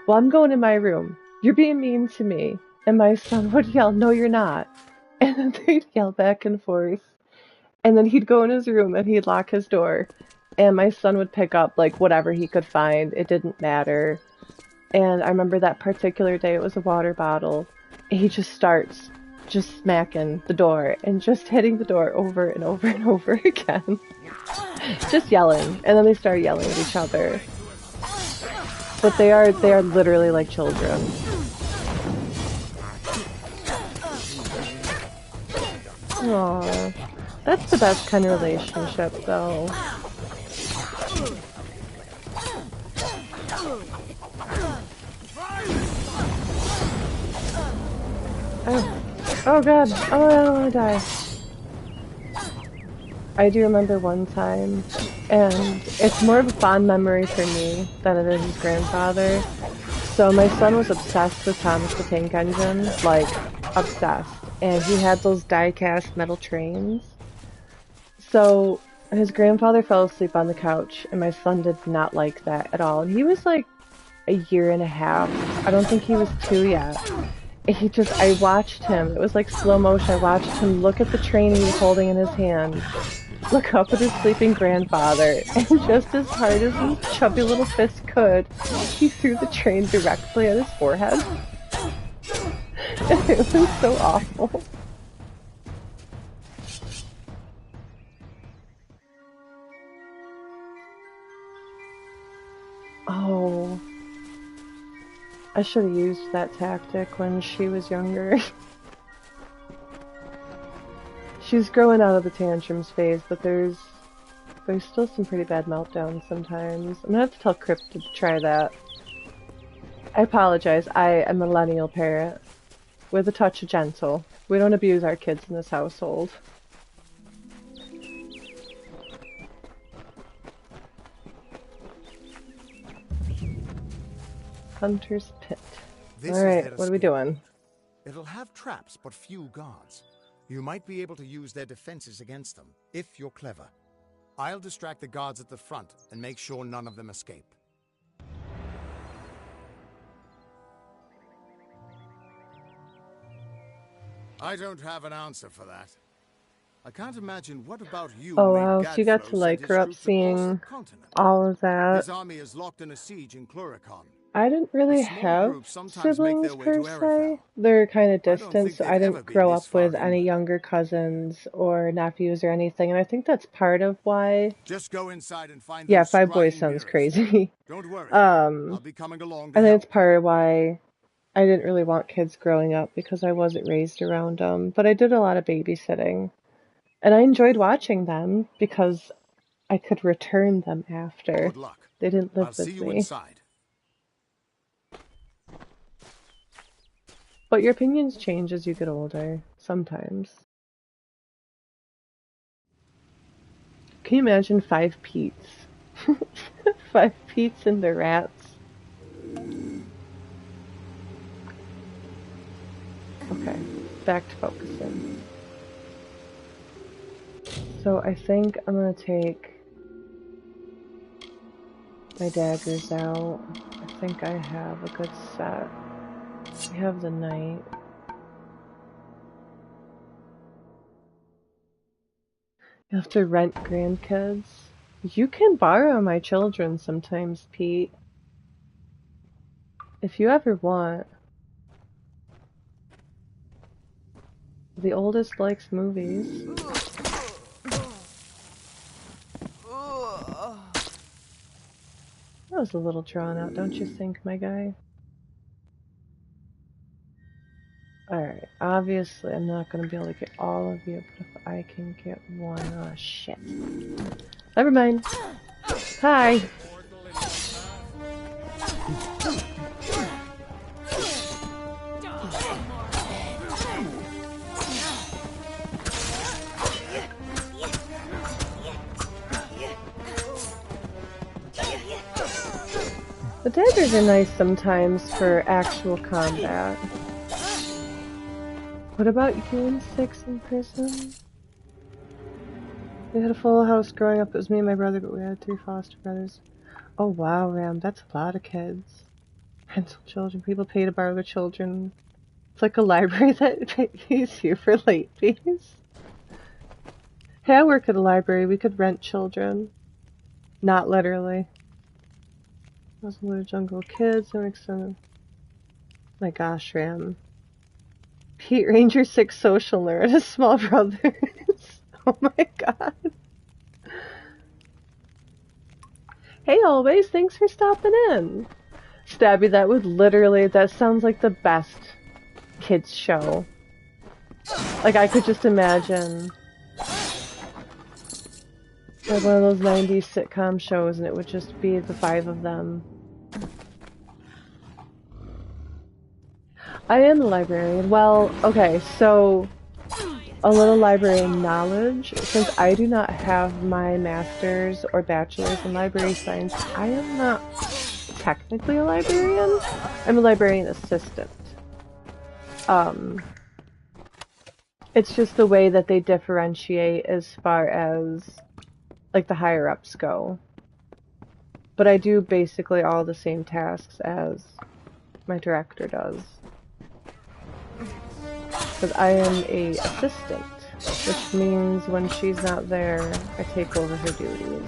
"Well, I'm going in my room. You're being mean to me." And my son would yell, "No, you're not." And then they'd yell back and forth. And then he'd go in his room and he'd lock his door. And my son would pick up, like, whatever he could find. It didn't matter. And I remember that particular day, it was a water bottle. He just starts just smacking the door and just hitting the door over and over and over again. Just yelling. And then they start yelling at each other. But they are literally like children. Aww. That's the best kind of relationship, though. Oh god. Oh, I don't want to die. I do remember one time, and it's more of a fond memory for me than it is his grandfather. So my son was obsessed with Thomas the Tank Engine, like, obsessed. And he had those die-cast metal trains. So his grandfather fell asleep on the couch, and my son did not like that at all. And he was like a year and a half. I don't think he was 2 yet. I watched him. It was like slow motion. I watched him look at the train he was holding in his hand, look up at his sleeping grandfather, and just as hard as his chubby little fist could, he threw the train directly at his forehead. It was so awful. Oh. I should have used that tactic when she was younger. She's growing out of the tantrums phase, but there's still some pretty bad meltdowns sometimes. I'm gonna have to tell Crypt to try that. I apologize, I am a millennial parent. With a touch of gentle. We don't abuse our kids in this household. Hunter's Pit. Alright, what are we doing? It'll have traps, but few guards. You might be able to use their defenses against them, if you're clever. I'll distract the guards at the front and make sure none of them escape. I don't have an answer for that. I can't imagine what about you. Oh wow, so you got to like grow up seeing all of that. His army is locked in a siege in Cluricon. I didn't really A small have group sometimes make siblings their way per to se. Arifel. They're kind of I don't distant, think so they've I ever didn't been grow this up with far any inland. younger cousins or nephews or anything, and I think that's part of why. Just go inside and find Yeah, those five boys scrying sounds mirrors. crazy. Don't worry. I'll be coming along to I think help. it's part of why I didn't really want kids growing up because I wasn't raised around them. But I did a lot of babysitting, and I enjoyed watching them because I could return them after. Good luck. They didn't live I'll see with you me. inside. But your opinions change as you get older, sometimes. Can you imagine 5 Pete's? 5 Pete's and the rats. Okay, back to focusing. So I think I'm gonna take my daggers out. I think I have a good set. We have the knight. You have to rent grandkids. You can borrow my children sometimes, Pete. If you ever want. The oldest likes movies. That was a little drawn out, don't you think, my guy? Alright, obviously I'm not gonna be able to get all of you, but if I can get one... Oh, shit. Never mind. Hi! The daggers are nice sometimes for actual combat. What about you and Six in prison? We had a full house growing up. It was me and my brother, but we had 3 foster brothers. Oh wow, Ram, that's a lot of kids. Pencil children. People pay to borrow their children. It's like a library that pays you for late fees. Hey, I work at a library. We could rent children. Not literally. Those little jungle kids and extended. My gosh, Ram. Pete Ranger 6 social nerd has small brothers. Oh my god. Hey always, thanks for stopping in. Stabby, that sounds like the best kids show. Like I could just imagine like one of those 90s sitcom shows and it would just be the 5 of them. I am a librarian. Well, okay, so a little librarian knowledge. Since I do not have my master's or bachelor's in library science, I am not technically a librarian. I'm a librarian assistant. It's just the way that they differentiate as far as like the higher ups go. But I do basically all the same tasks as my director does. Because I am a assistant, which means when she's not there, I take over her duties.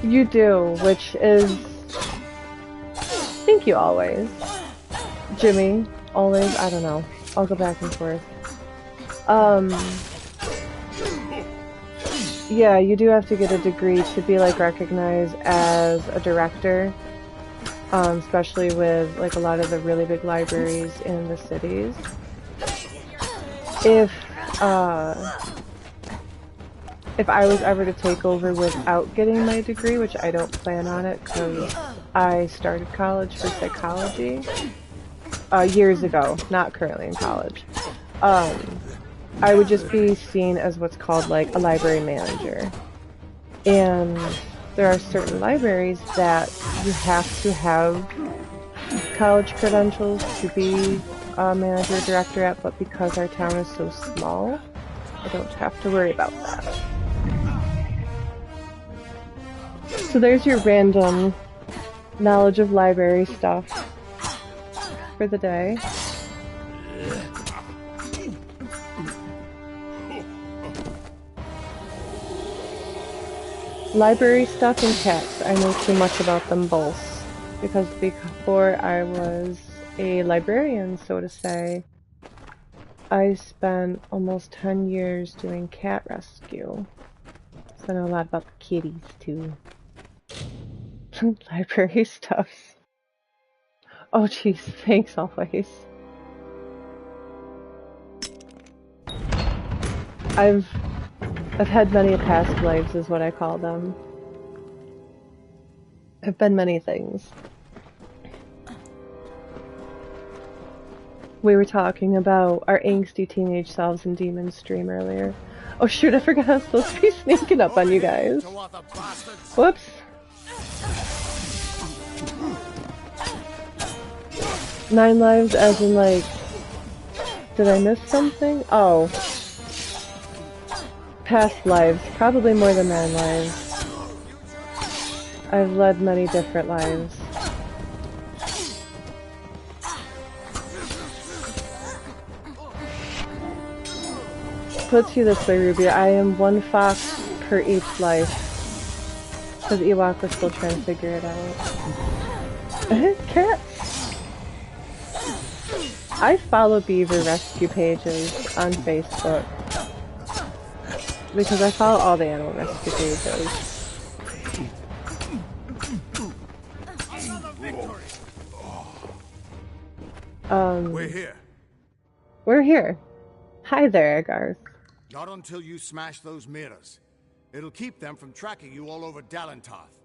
You do, which is... Thank you always. Jimmy, always, I don't know. I'll go back and forth. Yeah, you do have to get a degree to be like recognized as a director, especially with like a lot of the really big libraries in the cities. If I was ever to take over without getting my degree, which I don't plan on it because I started college for psychology years ago, not currently in college. I would just be seen as what's called like a library manager. And there are certain libraries that you have to have college credentials to be a manager or director at, but because our town is so small, I don't have to worry about that. So there's your random knowledge of library stuff for the day. Library stuff and cats. I know too much about them both. Because before I was a librarian, so to say, I spent almost 10 years doing cat rescue. So I know a lot about the kitties too. Library stuff. Oh jeez, thanks always. I've had many past lives is what I call them. I've been many things. We were talking about our angsty teenage selves in Demon Stream earlier. Oh shoot, I forgot I was supposed to be sneaking up on you guys. Whoops. Nine lives as in like... Did I miss something? Oh. Past lives. Probably more than 9 lives. I've led many different lives. Puts you this way, Ruby. I am 1 fox per each life. Because Ewok was still trying to figure it out. Cats! I follow beaver rescue pages on Facebook. Because I follow all the animal rescue pages. We're here. We're here. Hi there, Garth. Not until you smash those mirrors. It'll keep them from tracking you all over Dalentarth.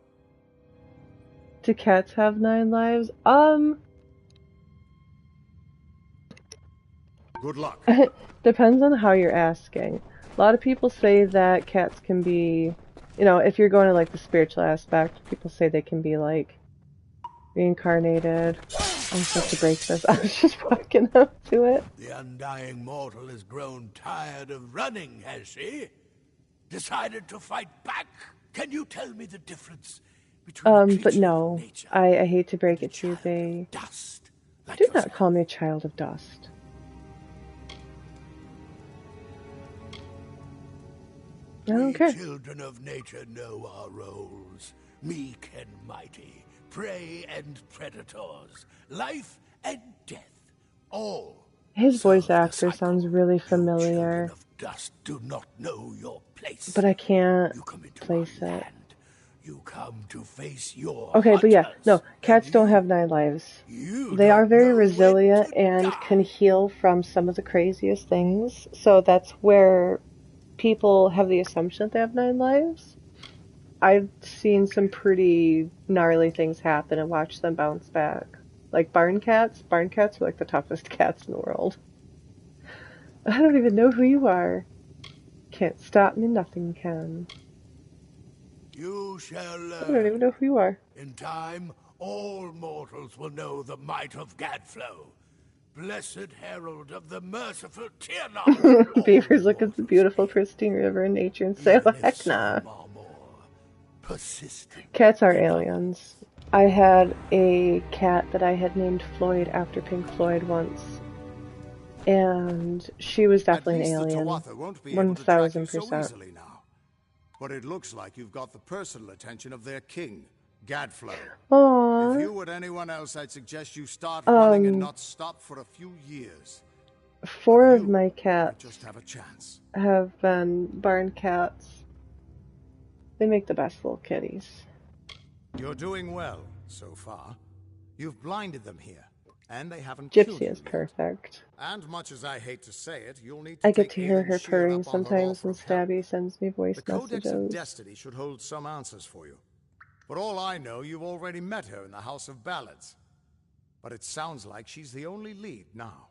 Do cats have 9 lives? Good luck. Depends on how you're asking. A lot of people say that cats can be, you know, if you're going to like the spiritual aspect, people say they can be like reincarnated. I'm supposed to break this. I was just walking up to it. The undying mortal has grown tired of running, has she? Decided to fight back? Can you tell me the difference between but no, I hate to break it to you, they dust, like do not call me a child of dust. I don't care. Children of nature know our roles. Meek and mighty, prey and predators, life and death, all. His voice actor sounds really familiar. Of dust do not know your place. But I can't place it. You come to face your okay, but yeah, no, cats don't have 9 lives. They are very resilient and can heal from some of the craziest things. So that's where people have the assumption that they have 9 lives. I've seen some pretty gnarly things happen and watched them bounce back. Like barn cats. Barn cats are like the toughest cats in the world. I don't even know who you are. Can't stop me, nothing can. You shall learn. I don't even know who you are. In time, all mortals will know the might of Gadflow. Blessed herald of the merciful Tyrnol. Beavers look at the beautiful, pristine river in nature and say, well, heck nah. Cats are aliens. I had a cat that I had named Floyd after Pink Floyd once. And she was definitely an alien. 1000%. But it looks like you've got the personal attention of their king, Gadflow. Aww. If you were anyone else, I'd suggest you start running and not stop for a few years. 4 of my cats just have a chance. Have been barn cats. They make the best little kitties. You're doing well so far. You've blinded them here, and they haven't Gypsy is perfect. And much as I hate to say it, you'll need to I get to hear her purring sometimes when Stabby sends me voice messages. The Codex of Destiny should hold some answers for you. For all I know, you've already met her in the House of Ballads. But it sounds like she's the only lead now.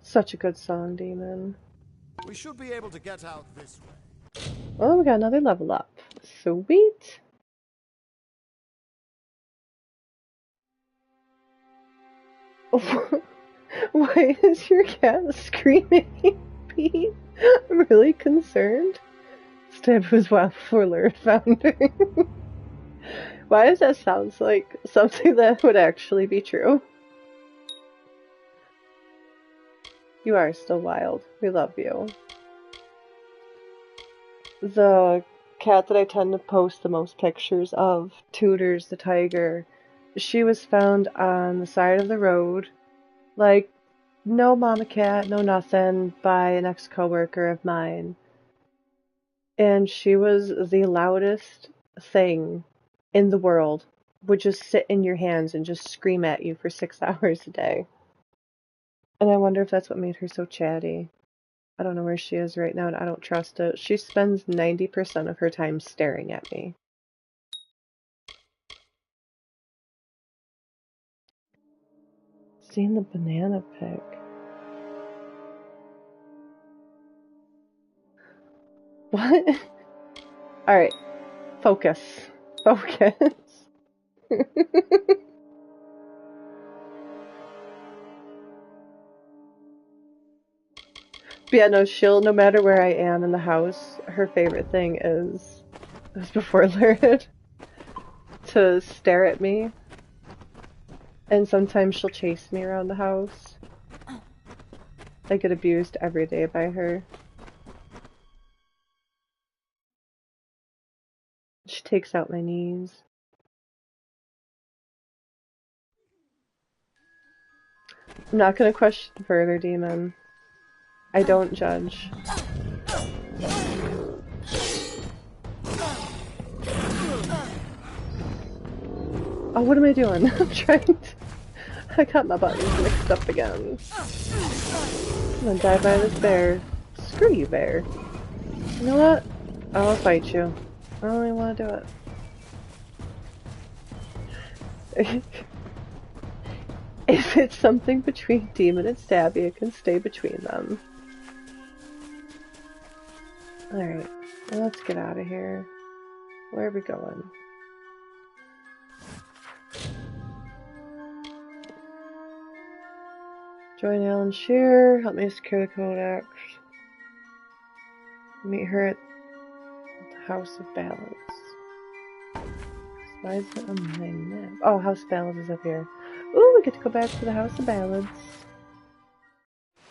Such a good song, Demon. We should be able to get out this way. Oh, we got another level up. Sweet. Why is your cat screaming, Pete? I'm really concerned. Stab was wild before Lurd found her. Why does that sound like something that would actually be true? You are still wild. We love you. The cat that I tend to post the most pictures of, Tooters the tiger, she was found on the side of the road, like, no mama cat, no nothing, by an ex-coworker of mine. And she was the loudest thing in the world. Would just sit in your hands and just scream at you for 6 hours a day. And I wonder if that's what made her so chatty. I don't know where she is right now, and I don't trust it. She spends 90% of her time staring at me. Seeing the banana pick. What? Alright. Focus. Focus. But yeah, no, she'll, no matter where I am in the house, her favorite thing is before Lurid, to stare at me. And sometimes she'll chase me around the house. I get abused every day by her. She takes out my knees. I'm not gonna question further, demon. I don't judge. Oh, what am I doing? I'm trying to... I got my buttons mixed up again. I'm gonna die by this bear. Screw you, bear. You know what? I'll fight you. I don't really want to do it. If it's something between Demon and Stabby, it can stay between them. Alright, well, let's get out of here. Where are we going? Join Alan Shearer, help me secure the Codex. Meet her at the House of Ballads. Why is it on my map? Oh, House of Ballads is up here. Ooh, we get to go back to the House of Ballads.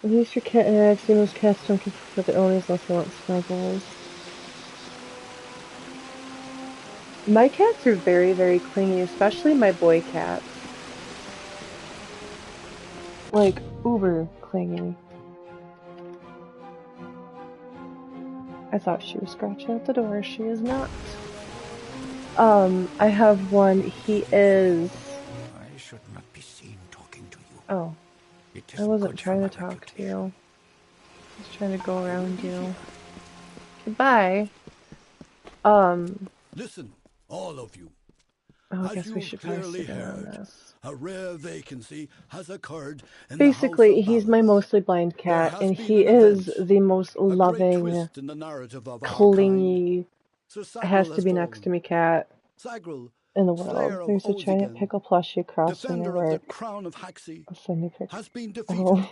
At least your cat and I've seen those cats don't give for their owners unless they want snuggles. My cats are very, very clingy, especially my boy cats. Like, uber clingy. I thought she was scratching at the door. She is not. I have one. He is... I should not be seen talking to you. Oh. I wasn't trying to talk to you. I was trying to go around you. Goodbye. Listen, all of you. Oh, I As guess we should clearly probably on heard, this. a rare vacancy has occurred in Basically, the House of he's my Ballads. mostly blind cat, There has and been he an is event, the most a great loving, twist in the narrative of our clingy, kind. Sir has Sagrel to has be next to fallen. me cat Sagrel, in the world. slayer of There's a giant Ozigen, pickle plushie across from my defender of the work. crown of Haxi, I'll send you pictures. has been defeated. Oh.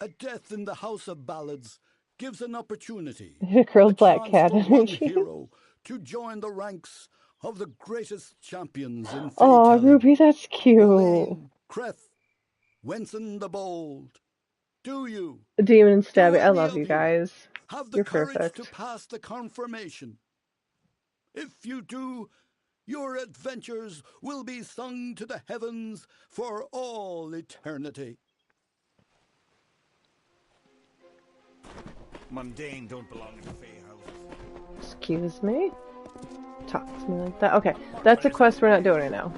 A death in the House of Ballads gives an opportunity, A curled a black chance cat for one energy. hero to join the ranks of the greatest champions in Aw, fey-telling. Ruby, that's cute. Owain, Creth, Wenson the Bold. Do you, Demon and do Stabby, I any love you of you guys. have the You're courage perfect. to pass the confirmation? If you do, your adventures will be sung to the heavens for all eternity. Mundane don't belong in the Fey houses. Excuse me? Talk to me like that. Okay, that's a quest we're not doing right now.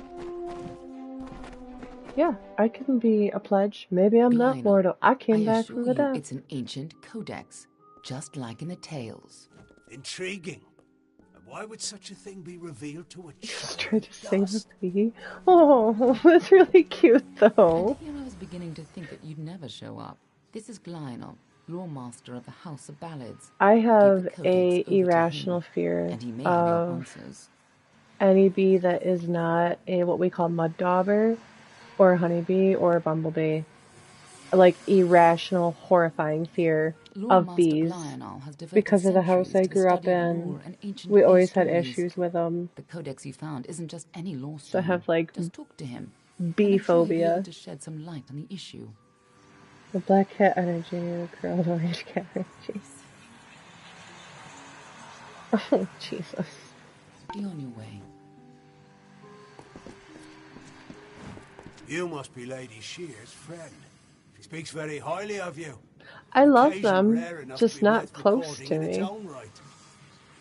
Yeah, I can be a pledge. Maybe I'm not Lionel, mortal. I came I back assure from the you dead. it's an ancient codex, just like in the tales. Intriguing. And why would such a thing be revealed to a Just child? tried to save the bee. Oh, that's really cute though. And here I was beginning to think that you'd never show up. This is Lionel, lore master of the House of Ballads. I Give have the codex a over to irrational him, fear and he may have your of answers. any bee that is not a what we call mud dauber, or a honeybee, or a bumblebee. Like irrational, horrifying fear Lore of Master bees. Lionel has devoted Because of the house centuries I to the grew up study of in, lore and ancient we Fey always had stories. issues with them. The codex you found isn't just any lore So I stone. have like Just talk to him. bee and I'm sure he'll be able phobia. to shed some light on the issue. The black cat energy, the curled orange cat energy. Oh, Jesus. Be on your way. You must be Lady Shear's friend. She speaks very highly of you. I love Occasion them, rare enough just to be not worth close recording to in its me. own right.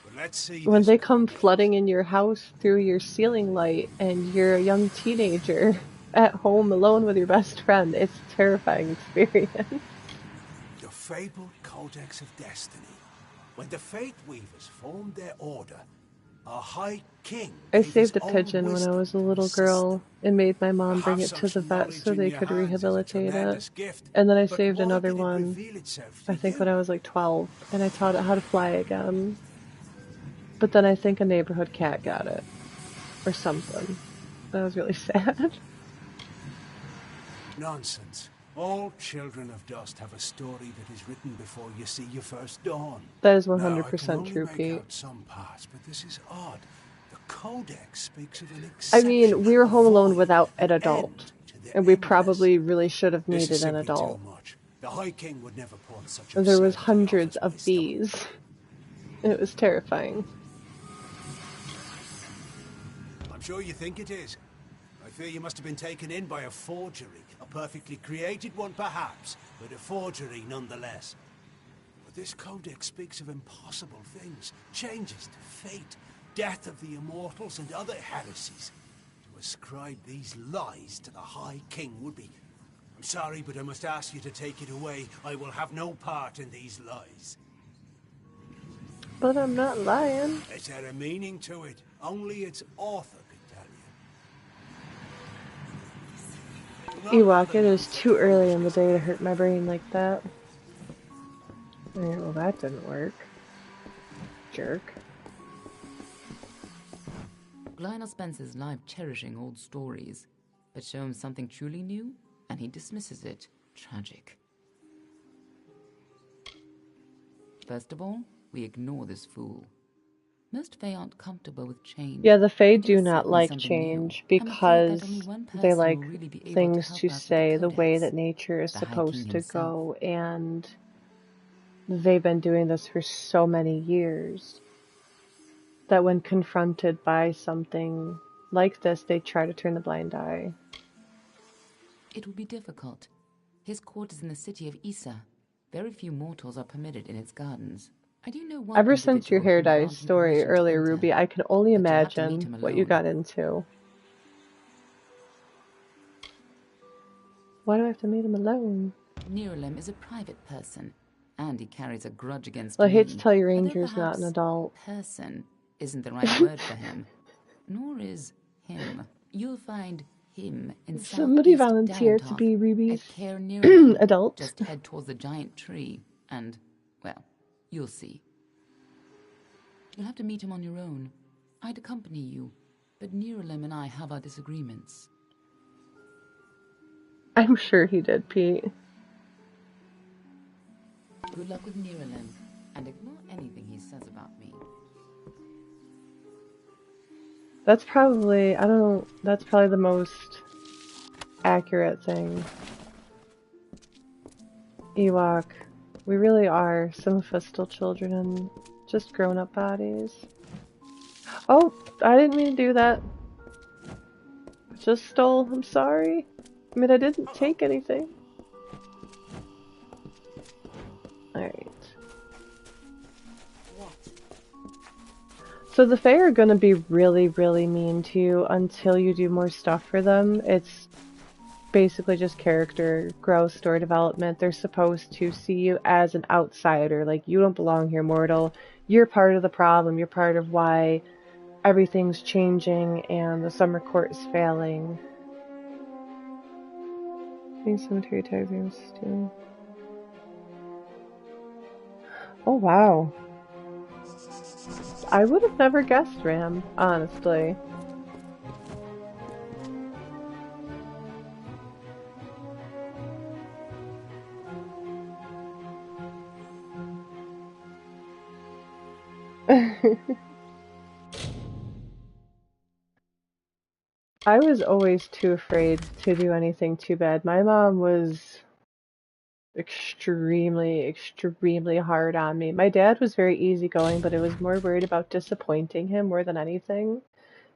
But let's see When this they come codex. flooding in your house through your ceiling light and you're a young teenager at home alone with your best friend, it's a terrifying experience. The fabled Codex of Destiny. When the Fate Weavers formed their order, a High King I gave his saved a own pigeon when I wisdom was a to little his system. girl and made my To mom bring have it to such the vet so knowledge in they your could hands is a rehabilitate it. tremendous gift. And then I But saved why another did it one, reveal itself to I think you? when I was like 12, and I taught it how to fly again. But then I think a neighborhood cat got it. Or something. That was really sad. Nonsense. All children of dust have a story that is written before you see your first dawn. That is Now, I can 100% only true, make Pete. out some parts, but this is odd. The Codex speaks of an I mean, we were exception, a home alone void, without an an adult. end to the And we endless. probably really should have This is needed an simply too adult. much. The High King would never put such There was absurdity off hundreds his of wisdom. bees. It was terrifying. I'm sure you think it is. I fear you must have been taken in by a forgery. A perfectly created one, perhaps, but a forgery nonetheless. But this codex speaks of impossible things, changes to fate, death of the immortals, and other heresies. To ascribe these lies to the High King would be... I'm sorry, but I must ask you to take it away. I will have no part in these lies. But I'm not lying. It had a meaning to it. Only its author could tell you. Ewok, it is too early in the day to hurt my brain like that. Alright, well that didn't work. Jerk. Lionel Spencer's life cherishing old stories, but show him something truly new, and he dismisses it. Tragic. First of all, we ignore this fool. Most Fae aren't comfortable with change. Yeah, the Fae They do accept not when like something new. change I'm afraid that because only one they person like will really be able things help to us with stay the way Codex. that nature is The High King supposed to himself. go, and they've been doing this for so many years that when confronted by something like this, they try to turn a blind eye. It will be difficult. His court is in the city of Issa. Very few mortals are permitted in its gardens. I do know one Ever since your individual hair who dye grants him story permission to earlier, enter, Ruby, I can only but you'll have to meet imagine him what you alone. got into. Why do I have to meet him alone? Nirelem is a private person, and he carries a grudge against Well, I me. hate to tell you, Although Ranger's not an perhaps adult. person isn't the right word for him, nor is him. You'll find him in Somebody southeast volunteer to Dalentoth be Ruby's at Caer Nirelem. adult. Just head towards the giant tree, and, well, you'll see. You'll have to meet him on your own. I'd accompany you, but Nirelem and I have our disagreements. I'm sure he did, Pete. Good luck with Nirelem, and ignore anything he says about me. That's probably, I don't, that's probably the most accurate thing. Ewok, we really are, some of us still children in just grown-up bodies. Oh, I didn't mean to do that. Just stole, I'm sorry. I mean, I didn't take anything. Alright. So the Fae are gonna be really, really mean to you until you do more stuff for them. It's basically just character growth, story development. They're supposed to see you as an outsider, like you don't belong here, mortal. You're part of the problem, you're part of why everything's changing and the summer court is failing. These cemetery tags are stealing. Oh wow. I would have never guessed Ram, honestly. I was always too afraid to do anything too bad. My mom was extremely, extremely hard on me. My dad was very easygoing, but I was more worried about disappointing him more than anything.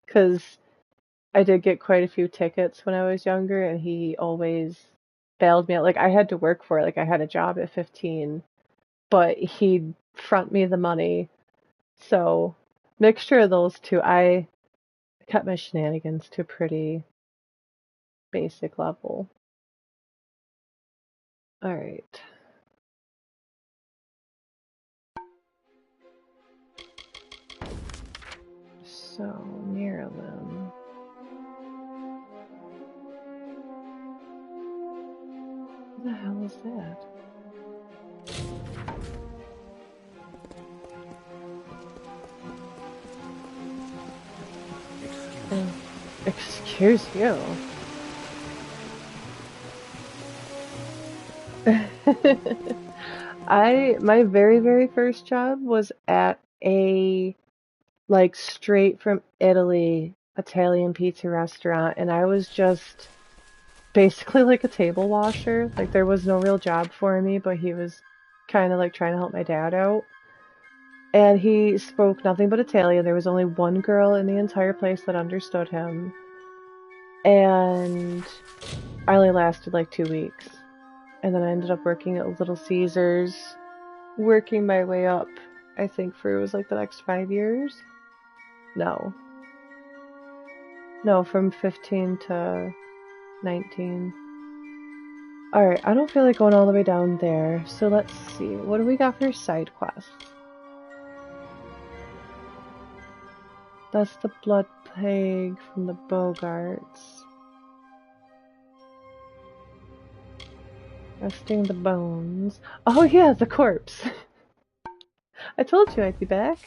Because I did get quite a few tickets when I was younger, and he always bailed me out. Like, I had to work for it. Like, I had a job at 15, but he'd front me the money. So, mixture of those two, I kept my shenanigans to a pretty basic level. Alright. So, Maryland. What the hell is that? Excuse you. My very, very first job was at a, like, straight from Italy Italian pizza restaurant, and I was just basically like a table washer. Like, there was no real job for me, but he was kind of like trying to help my dad out. And he spoke nothing but Italian. There was only one girl in the entire place that understood him. And I only lasted like 2 weeks. And then I ended up working at Little Caesars, working my way up, I think, for it was like the next 5 years. No, from 15 to 19. Alright, I don't feel like going all the way down there, so let's see. What do we got for side quests? That's the blood plague from the Bogarts. Resting the bones. Oh yeah, the corpse! I told you I'd be back.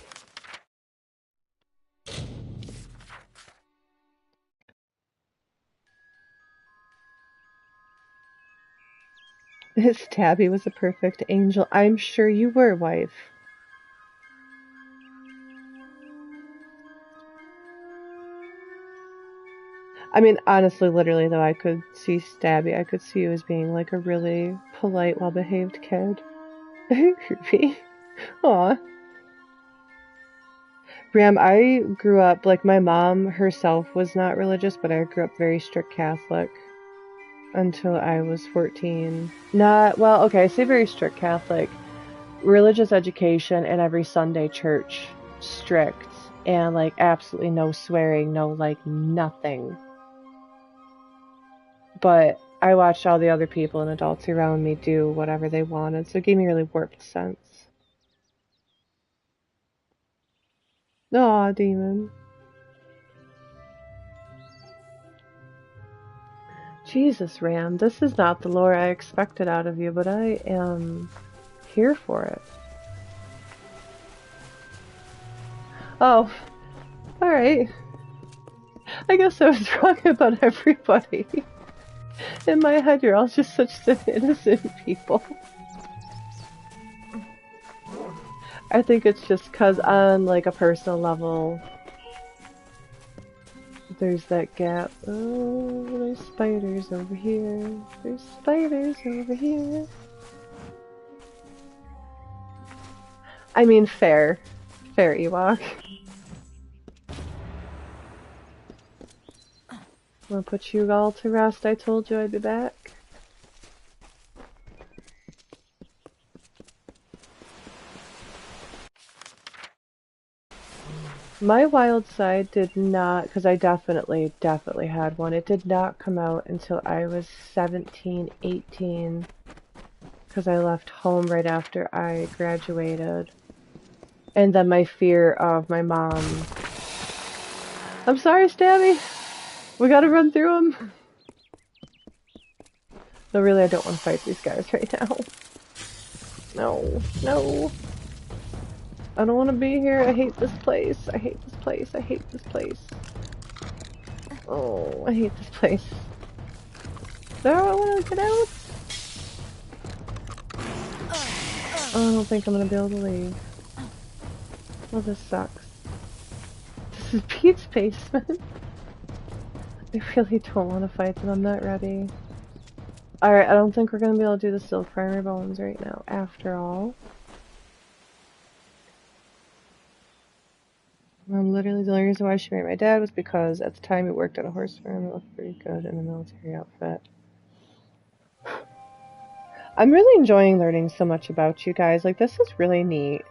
His Tabby was a perfect angel. I'm sure you were, wife. I mean, honestly, literally, though, I could see Stabby. I could see you as being, like, a really polite, well-behaved kid. Creepy. Aw. Ram, I grew up, like, my mom herself was not religious, but I grew up very strict Catholic until I was 14. Well, okay, I say very strict Catholic. Religious education and every Sunday church strict. And, like, absolutely no swearing, no, like, nothing. But I watched all the other people and adults around me do whatever they wanted, so it gave me really warped sense. Aw, demon. Jesus, Ram, this is not the lore I expected out of you, but I am here for it. Oh, alright. I guess I was wrong about everybody. In my head, you're all just such innocent people. I think it's just 'cause on, like, a personal level, there's that gap. Oh, there's spiders over here. There's spiders over here. I mean, fair. Fair, Ewok. I'm gonna put you all to rest. I told you I'd be back. My wild side did not, because I definitely had one. It did not come out until I was 17, 18, because I left home right after I graduated. And then my fear of my mom. I'm sorry, Stabby. We gotta run through them. No, really, I don't want to fight these guys right now. No, no. I don't want to be here. I hate this place. I hate this place. I hate this place. Oh, I hate this place. No, I want to get out. Oh, I don't think I'm going to be able to leave. Well, this sucks. This is Pete's basement. I really don't want to fight them. I'm not ready. Alright, I don't think we're gonna be able to do the silk primer bones right now, after all. Literally the only reason why she married my dad was because at the time he worked at a horse farm and looked pretty good in a military outfit. I'm really enjoying learning so much about you guys. Like, this is really neat.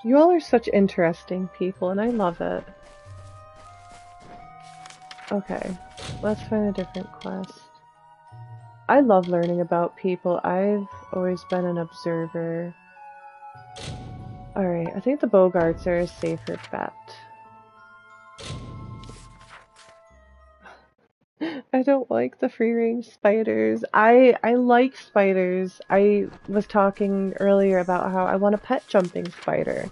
You all are such interesting people, and I love it. Okay, let's find a different quest. I love learning about people. I've always been an observer. Alright, I think the Bogarts are a safer bet. I don't like the free-range spiders. I like spiders. I was talking earlier about how I want a pet jumping spider.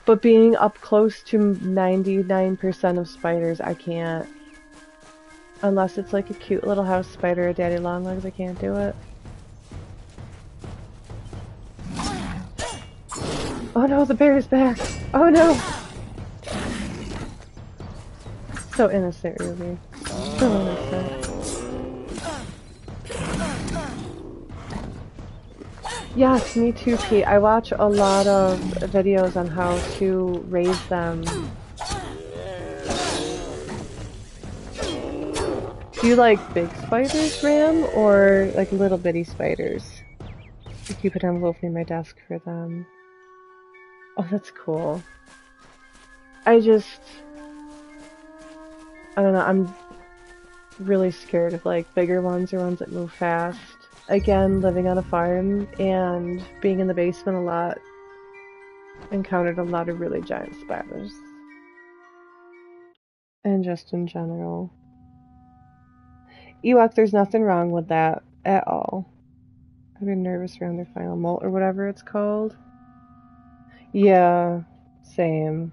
But being up close to 99% of spiders, I can't. Unless it's like a cute little house spider or daddy longlegs, I can't do it. Oh no, the bear is back! Oh no! So innocent, Ruby. So innocent. Yes, me too, Pete. I watch a lot of videos on how to raise them. Do you like big spiders, Ram, or like little bitty spiders? I keep an envelope near my desk for them. Oh, that's cool. I don't know, I'm really scared of like bigger ones or ones that move fast. Again, living on a farm and being in the basement a lot, encountered a lot of really giant spiders. And just in general. Ewok, there's nothing wrong with that at all. I've been nervous around their final molt or whatever it's called. Yeah, same.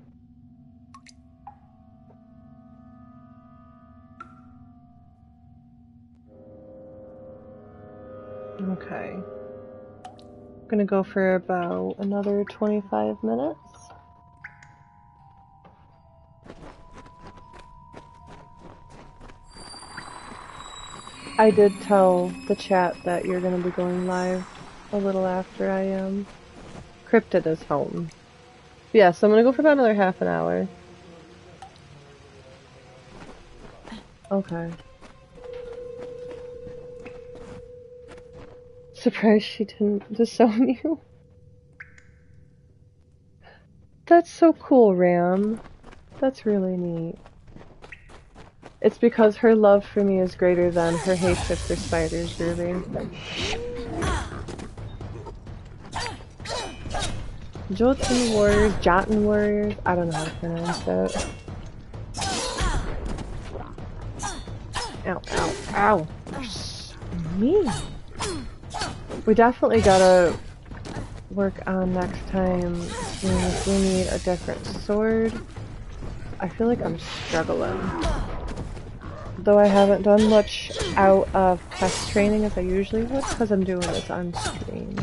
Okay. I'm gonna go for about another 25 minutes. I did tell the chat that you're gonna be going live a little after I am. Cryptid is home. Yeah, so I'm gonna go for about another half an hour. Okay. Surprised she didn't disown you. That's so cool, Ram. That's really neat. It's because her love for me is greater than her hatred for spiders, Ruby. Jotun warriors, Jotun warriors, I don't know how to pronounce it. Ow, ow, ow. You're so mean. We definitely gotta work on next time. We need a different sword. I feel like I'm struggling. Though I haven't done much out of test training as I usually would, because I'm doing this on stream.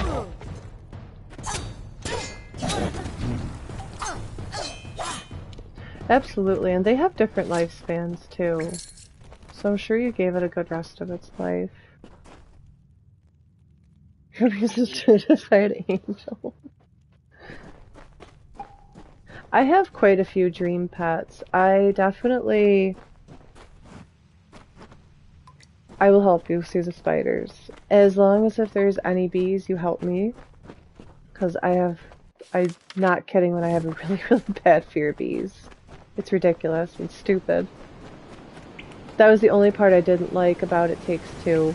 Absolutely, and they have different lifespans too. So I'm sure you gave it a good rest of its life. Ruby's a certified angel. I have quite a few dream pets. I will help you through the spiders. As long as if there's any bees, you help me. Because I'm not kidding when I have a really, really bad fear of bees. It's ridiculous and stupid. That was the only part I didn't like about It Takes Two.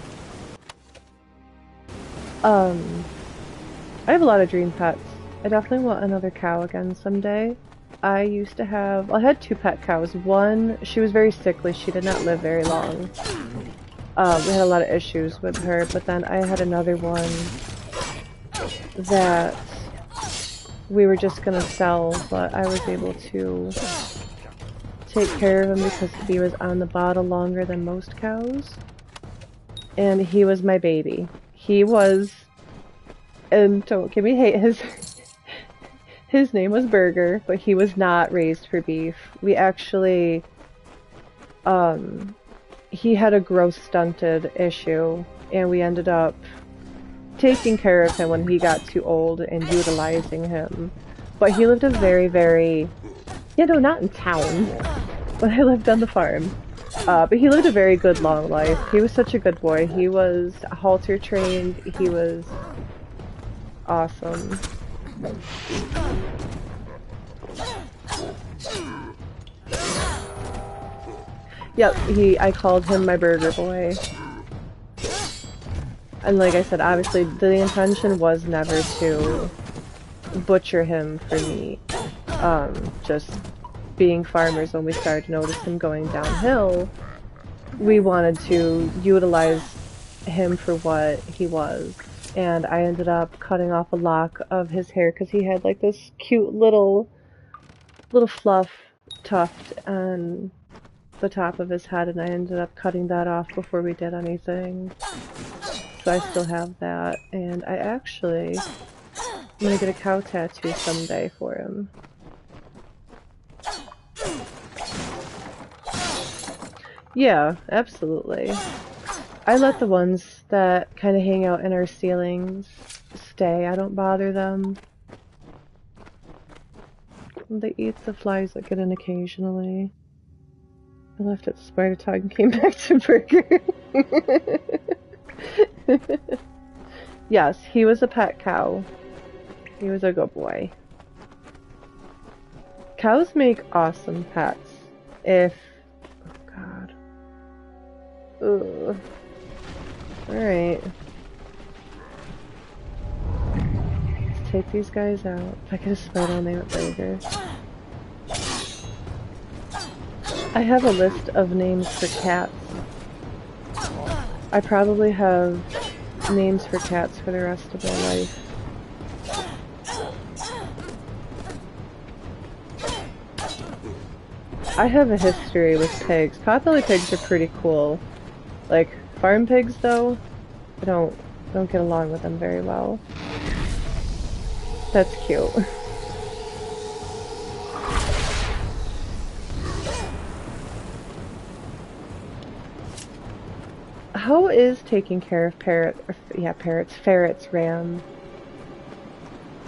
I have a lot of dream pets. I definitely want another cow again someday. I had two pet cows. One, she was very sickly. She did not live very long. We had a lot of issues with her, but then I had another one that we were just gonna sell, but I was able to take care of him because he was on the bottle longer than most cows. And he was my baby. He was, and don't give me hate, His name was Burger, but he was not raised for beef. We actually, he had a growth stunted issue, and we ended up taking care of him when he got too old and utilizing him. But he lived a very, very, yeah, no, not in town, but I lived on the farm. But he lived a very good long life. He was such a good boy. He was halter trained. He was awesome. Yep, I called him my burger boy. And like I said, obviously the intention was never to butcher him for meat. Just being farmers, when we started to notice him going downhill, we wanted to utilize him for what he was. And I ended up cutting off a lock of his hair because he had like this cute little fluff tuft on the top of his head, and I ended up cutting that off before we did anything. So I still have that, and I'm gonna get a cow tattoo someday for him. Yeah, absolutely. I let the ones that kind of hang out in our ceilings stay. I don't bother them. They eat the flies that get in occasionally. I left it spider talk and came back to Burger. Yes, he was a pet cow. He was a good boy. Cows make awesome pets. Oh god. Ugh. Alright. Let's take these guys out. If I could have spelled on name it Burger. I have a list of names for cats. I probably have names for cats for the rest of my life. I have a history with pigs. Potbelly pigs are pretty cool. Like, farm pigs though, I don't get along with them very well. That's cute. How is taking care of ferrets, Ram?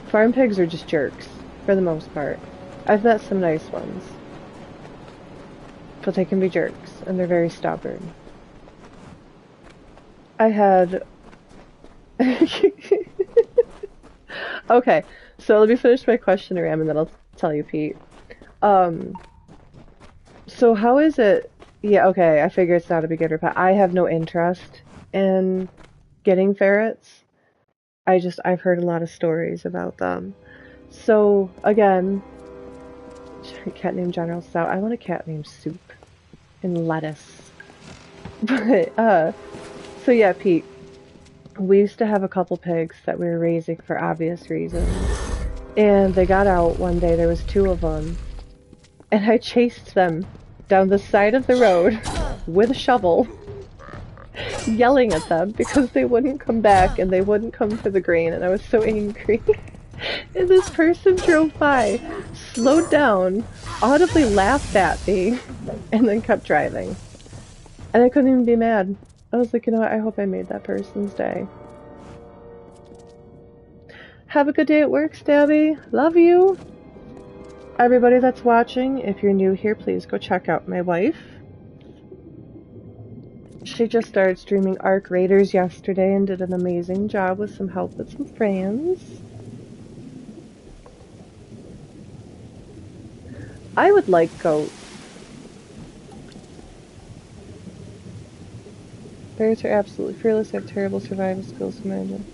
Farm pigs are just jerks, for the most part. I've met some nice ones. But they can be jerks, and they're very stubborn. I had... Okay, so let me finish my question, Ram, and then I'll tell you, Pete. So how is it... Yeah, okay, I figure it's not a beginner pet. I have no interest in getting ferrets. I've heard a lot of stories about them. So, again, cat named General Stout. I want a cat named Soup and Lettuce. But, so yeah, Pete, we used to have a couple pigs that we were raising for obvious reasons. And they got out one day, there was 2 of them, and I chased them down the side of the road with a shovel, yelling at them because they wouldn't come back and they wouldn't come for the grain, and I was so angry. And this person drove by, slowed down, audibly laughed at me, and then kept driving. And I couldn't even be mad. I was like, you know what, I hope I made that person's day. Have a good day at work, Stabby. Love you! Everybody that's watching, if you're new here, please go check out my wife. She just started streaming Ark Raiders yesterday and did an amazing job with some help with some friends. I would like goats. Bears are absolutely fearless, have terrible survival skills, imagine.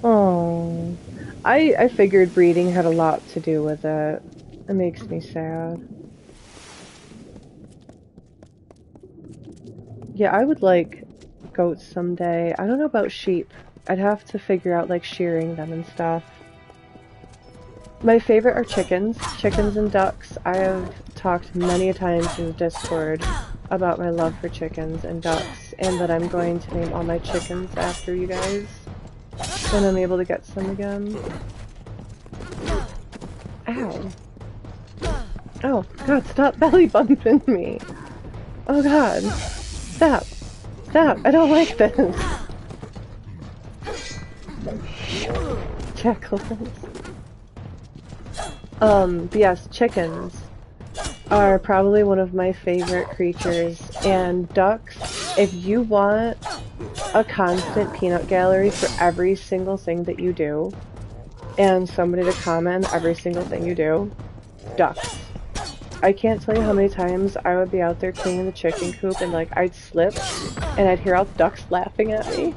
Oh, I figured breeding had a lot to do with it. It makes me sad. Yeah, I would like goats someday. I don't know about sheep. I'd have to figure out like shearing them and stuff. My favorite are chickens. Chickens and ducks. I have talked many times in Discord about my love for chickens and ducks, and that I'm going to name all my chickens after you guys when I'm able to get some again. Ow. Oh, God, stop belly bumping me. Oh, God. Stop. Stop. I don't like this. Jackals. But yes, chickens are probably one of my favorite creatures, and ducks, if you want a constant peanut gallery for every single thing that you do, and somebody to comment every single thing you do, ducks. I can't tell you how many times I would be out there cleaning the chicken coop and like I'd slip and I'd hear all the ducks laughing at me.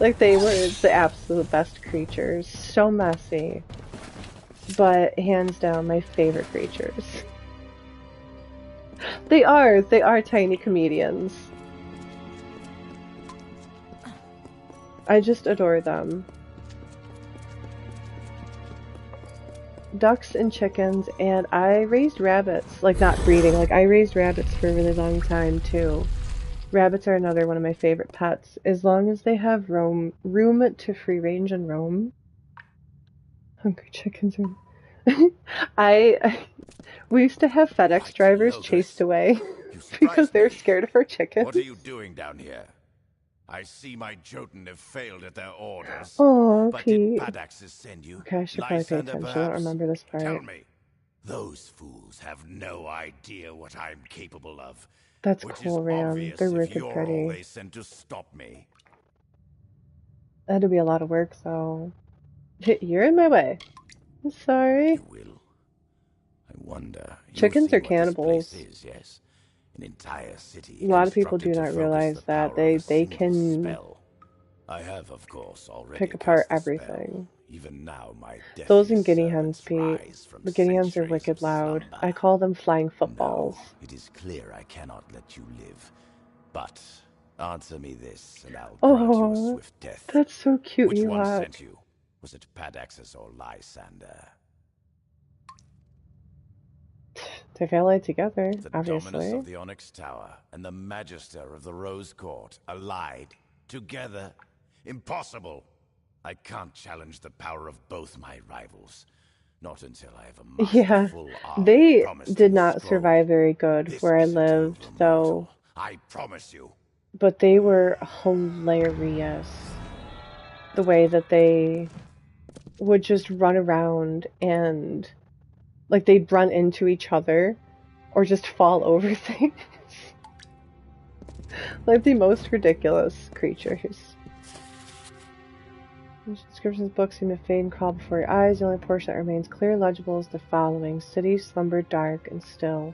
Like they were the absolute best creatures. So messy. But hands down my favorite creatures. They are tiny comedians. I just adore them. Ducks and chickens, and I raised rabbits, like not breeding, like I raised rabbits for a really long time too. Rabbits are another one of my favorite pets, as long as they have room to free range and roam. Hungry chickens are... we used to have FedEx drivers chased away because they were scared of our chickens. What are you doing down here? I see my Jotun have failed at their orders. Oh, but Pete. did Padaxes send you? Okay, I should probably pay Lysander, attention. I don't remember this part. Tell me. Those fools have no idea what I'm capable of. That's which cool, is Ram. obvious They're if wicked you're pretty. all they sent to stop me. That'd be a lot of work, though. You're in my way. I'm sorry. You will. I wonder. Chickens are what this cannibals. place is, yes. An entire city. A lot of people do constructed to not focus realize the that power of a they single can spell. I have, of course, already pick apart cast a everything. spell. Even now, my Those deathly and guinea hens, servants Pete. rise from The guinea hens are centuries wicked of loud. slumber. I call them flying footballs. No, it is clear I cannot let you live. But answer me this, and I'll grant you a swift death. That's so cute. Which You one hot. sent you? Was it Padaxes or Lysander? They've allied together, The obviously. Dominus of the Onyx Tower and the Magister of the Rose Court allied together? Impossible! I can't challenge the power of both my rivals. Not until I have amassed the full arm they promised did in the not scroll. survive very good This where I isn't lived, over, though. mortal. I promise you. But they were hilarious. The way that they would just run around and, like, they'd run into each other or just fall over things. Like the most ridiculous creatures. Descriptions of books seem to fade and crawl before your eyes. The only portion that remains clear legible is the following. City slumbered dark and still.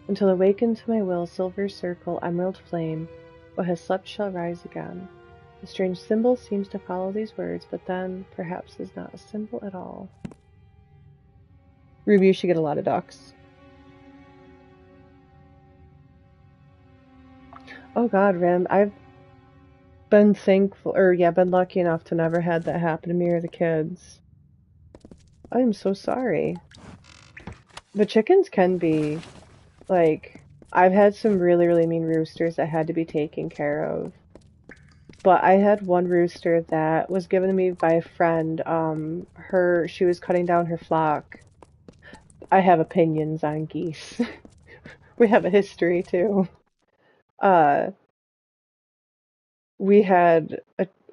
Until awakened to my will, silver circle, emerald flame. What has slept shall rise again. A strange symbol seems to follow these words, but then perhaps is not a symbol at all. Ruby, you should get a lot of ducks. Oh god, Ram, I've been thankful, been lucky enough to never had that happen to me or the kids. I am so sorry. But chickens can be, like, I've had some really, really mean roosters that had to be taken care of. But I had one rooster that was given to me by a friend. She was cutting down her flock. I have opinions on geese. We have a history, too. We had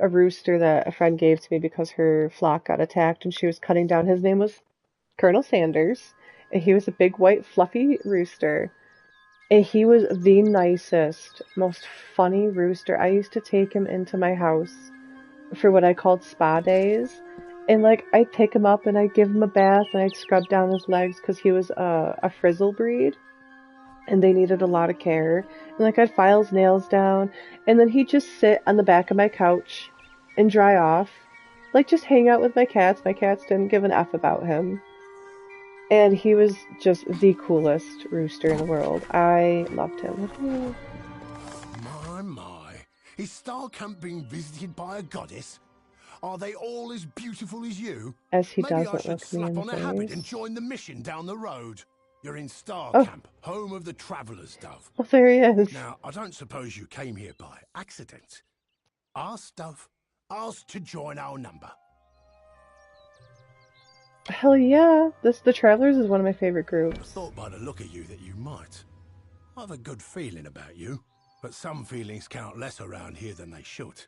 a rooster that a friend gave to me because her flock got attacked and she was cutting down. His name was Colonel Sanders, and he was a big, white, fluffy rooster. And he was the nicest, most funny rooster. I used to take him into my house for what I called spa days. And, like, I'd pick him up and I'd give him a bath and I'd scrub down his legs because he was a frizzle breed. And they needed a lot of care. And, like, I'd file his nails down. And then he'd just sit on the back of my couch and dry off. Like, just hang out with my cats. My cats didn't give an F about him. And he was just the coolest rooster in the world. I loved him. My. Is Starcamp being visited by a goddess? Are they all as beautiful as you? As he Maybe I doesn't should look me in slap the on a habit face. and join the mission down the road. You're in Starcamp, home of the Traveller's Dove. Oh, there he is. Now, I don't suppose you came here by accident. Ask Dove. Ask to join our number. Hell yeah. The Travelers is one of my favorite I groups. thought by the look of you that you might. I have a good feeling about you, but some feelings count less around here than they should.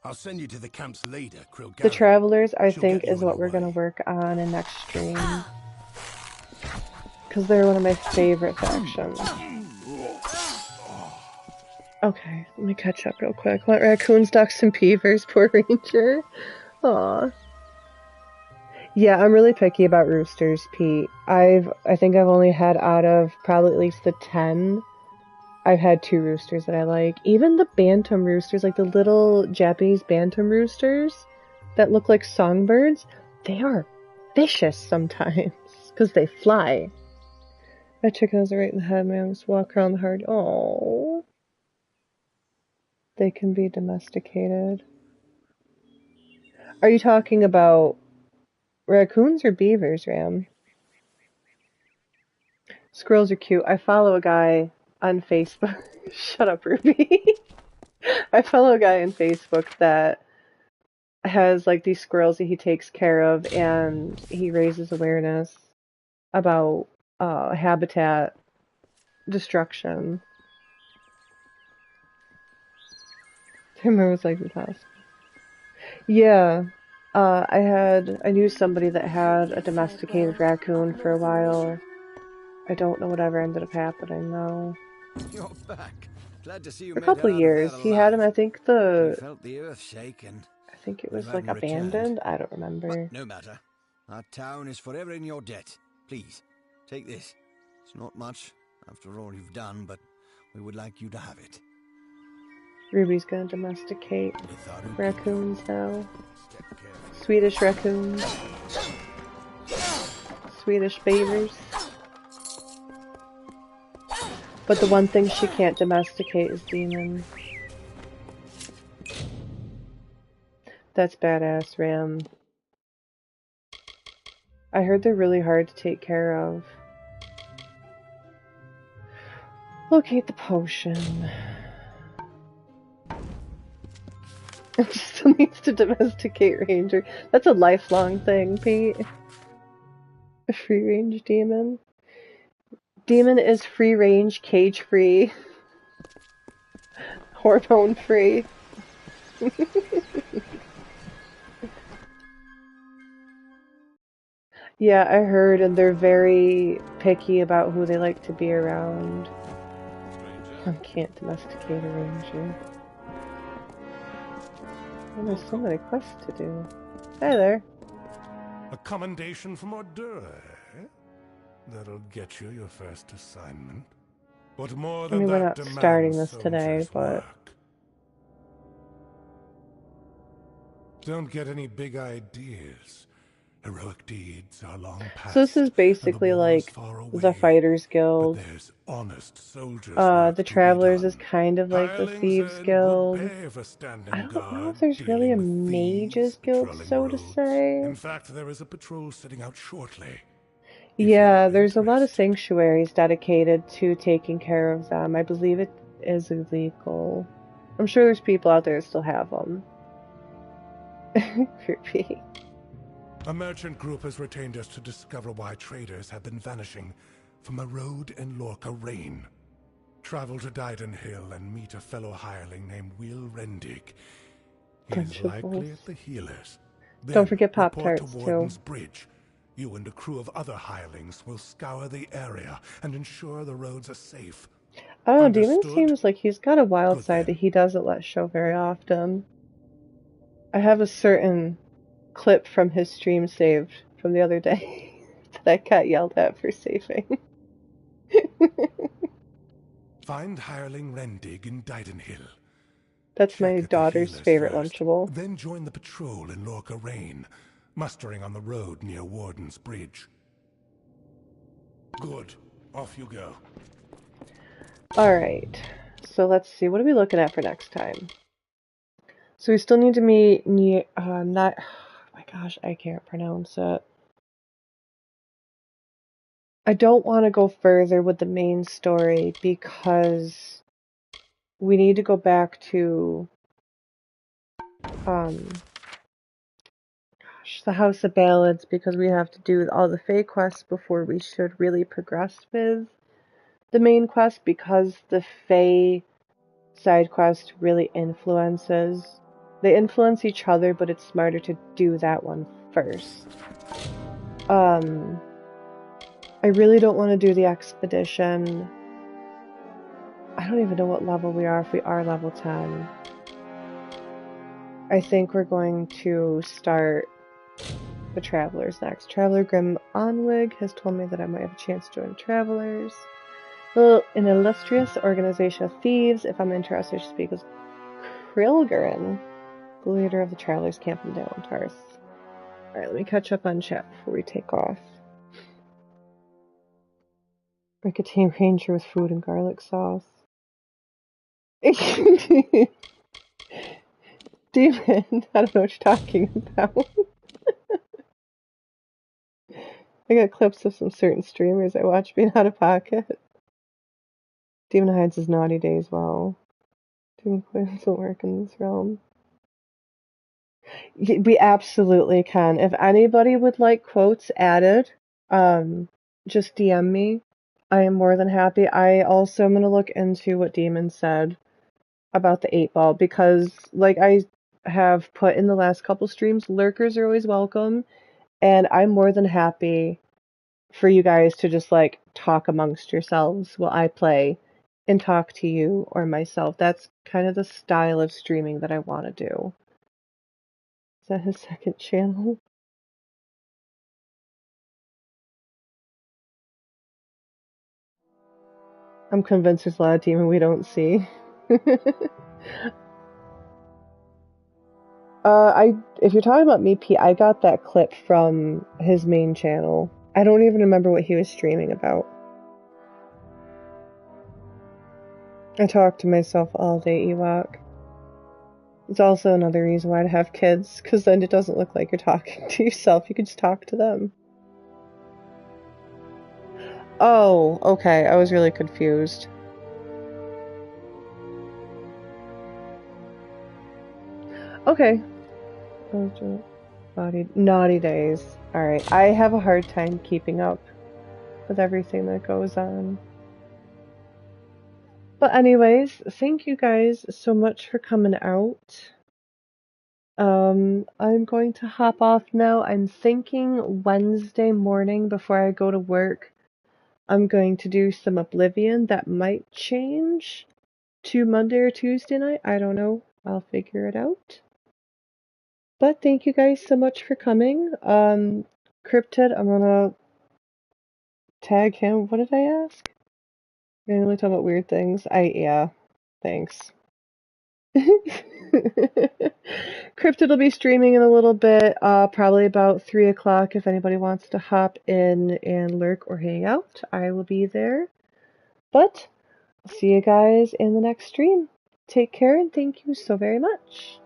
I'll send you to the camp's leader, Krill. The Travelers, I She'll think, get you is on what your we're gonna way. work on in next stream. Because they're one of my favorite factions. Okay, let me catch up real quick. Want raccoons, ducks, and beavers, poor ranger. Aw. Yeah, I'm really picky about roosters, Pete. I think I've only had out of probably at least the 10, I've had 2 roosters that I like. Even the bantam roosters, like the little Japanese bantam roosters that look like songbirds, they are vicious sometimes because they fly. My chickens are right in the head, man. Just walk around the herd. Oh, they can be domesticated. Are you talking about raccoons or beavers, Ram? Squirrels are cute. I follow a guy on Facebook. Shut up, Ruby. I follow a guy on Facebook that has like these squirrels that he takes care of, and he raises awareness about habitat destruction. I remember it was like the past. Yeah. I knew somebody that had a domesticated raccoon for a while. I don't know whatever ended up happening though. You're back. Glad to see you For a made couple it of out of there years. He had him, alive. I think We felt the earth shake and it we was like hadn't returned. abandoned. I don't remember. But no matter. Our town is forever in your debt. Please, take this. It's not much after all you've done, but we would like you to have it. Ruby's gonna domesticate raccoons now. Swedish raccoons. Swedish beavers. But the one thing she can't domesticate is demons. That's badass, Ram. I heard they're really hard to take care of. Locate the potion. It still needs to domesticate Ranger. That's a lifelong thing, Pete. A free range demon. Demon is free range, cage free, hormone free. Yeah, I heard, and they're very picky about who they like to be around. I can't domesticate a ranger. And there's so many quests to do. Hi there. A commendation from Ordura, eh? That'll get you your first assignment. What more than we're that not starting this today, soldier's but... work. Don't get any big ideas. Heroic deeds are long past. So this is basically like the Fighters Guild. There's honest soldiers The Travelers is kind of like the Thieves Guild. I don't know if there's really a Mages Guild, so to say. In fact, there is a patrol setting out shortly. Yeah, there's a lot of sanctuaries dedicated to taking care of them. I believe it is illegal. I'm sure there's people out there that still have them. Creepy. A merchant group has retained us to discover why traders have been vanishing from a road in Lorca Rain. Travel to Dyden Hill and meet a fellow hireling named Will Rendig. He is likely at the healers. Don't forget report Pop-Tarts, to Warden's Bridge. You and a crew of other hirelings will scour the area and ensure the roads are safe. I don't know, Demon seems like he's got a wild side that he doesn't let show very often. I have a certain clip from his stream saved from the other day that I got yelled at for saving. Find hireling Rendig in Dyden Hill. That's my daughter's favorite Lunchable. Then join the patrol in Lorca Rain, mustering on the road near Warden's Bridge. Good. Off you go. Alright. So let's see. What are we looking at for next time? So we still need to meet not... Oh my gosh, I can't pronounce it. I don't want to go further with the main story because we need to go back to gosh, the House of Ballads, because we have to do all the Fae quests before we should really progress with the main quest, because the Fae side quest really influences. They influence each other, but it's smarter to do that one first. I really don't want to do the expedition. I don't even know what level we are, if we are level 10. I think we're going to start the Travelers next. Traveler Grim Onwig has told me that I might have a chance to join Travelers. Well, an illustrious organization of thieves. If I'm interested, I should speak with Krilgarin, the leader of the Travelers camp in Dalentarth. Alright, let me catch up on chat before we take off. Like a Team Ranger with food and garlic sauce. Demon, I don't know what you're talking about. I got clips of some certain streamers I watch being out of pocket. Demon hides his naughty days well. Demon quiz won't work in this realm. We absolutely can. If anybody would like quotes added, just DM me. I am more than happy. I also am going to look into what Demon said about the 8-ball, because like I have put in the last couple streams, lurkers are always welcome, and I'm more than happy for you guys to just like talk amongst yourselves while I play and talk to you or myself. That's kind of the style of streaming that I want to do. Is that his second channel? I'm convinced there's a lot of Demon we don't see. If you're talking about me, Pete, I got that clip from his main channel. I don't even remember what he was streaming about. I talk to myself all day, Ewok. It's also another reason why to have kids, because then it doesn't look like you're talking to yourself. You can just talk to them. Oh, okay. I was really confused. Okay. Naughty days. Alright, I have a hard time keeping up with everything that goes on. But anyways, thank you guys so much for coming out. I'm going to hop off now. I'm thinking Wednesday morning before I go to work, I'm going to do some Oblivion. That might change to Monday or Tuesday night. I don't know. I'll figure it out. But thank you guys so much for coming. Cryptid, I'm gonna tag him. What did I ask? We're gonna talk about weird things. Yeah. Thanks. Cryptid will be streaming in a little bit, probably about 3 o'clock. If anybody wants to hop in and lurk or hang out, I will be there. But I'll see you guys in the next stream. Take care and thank you so very much.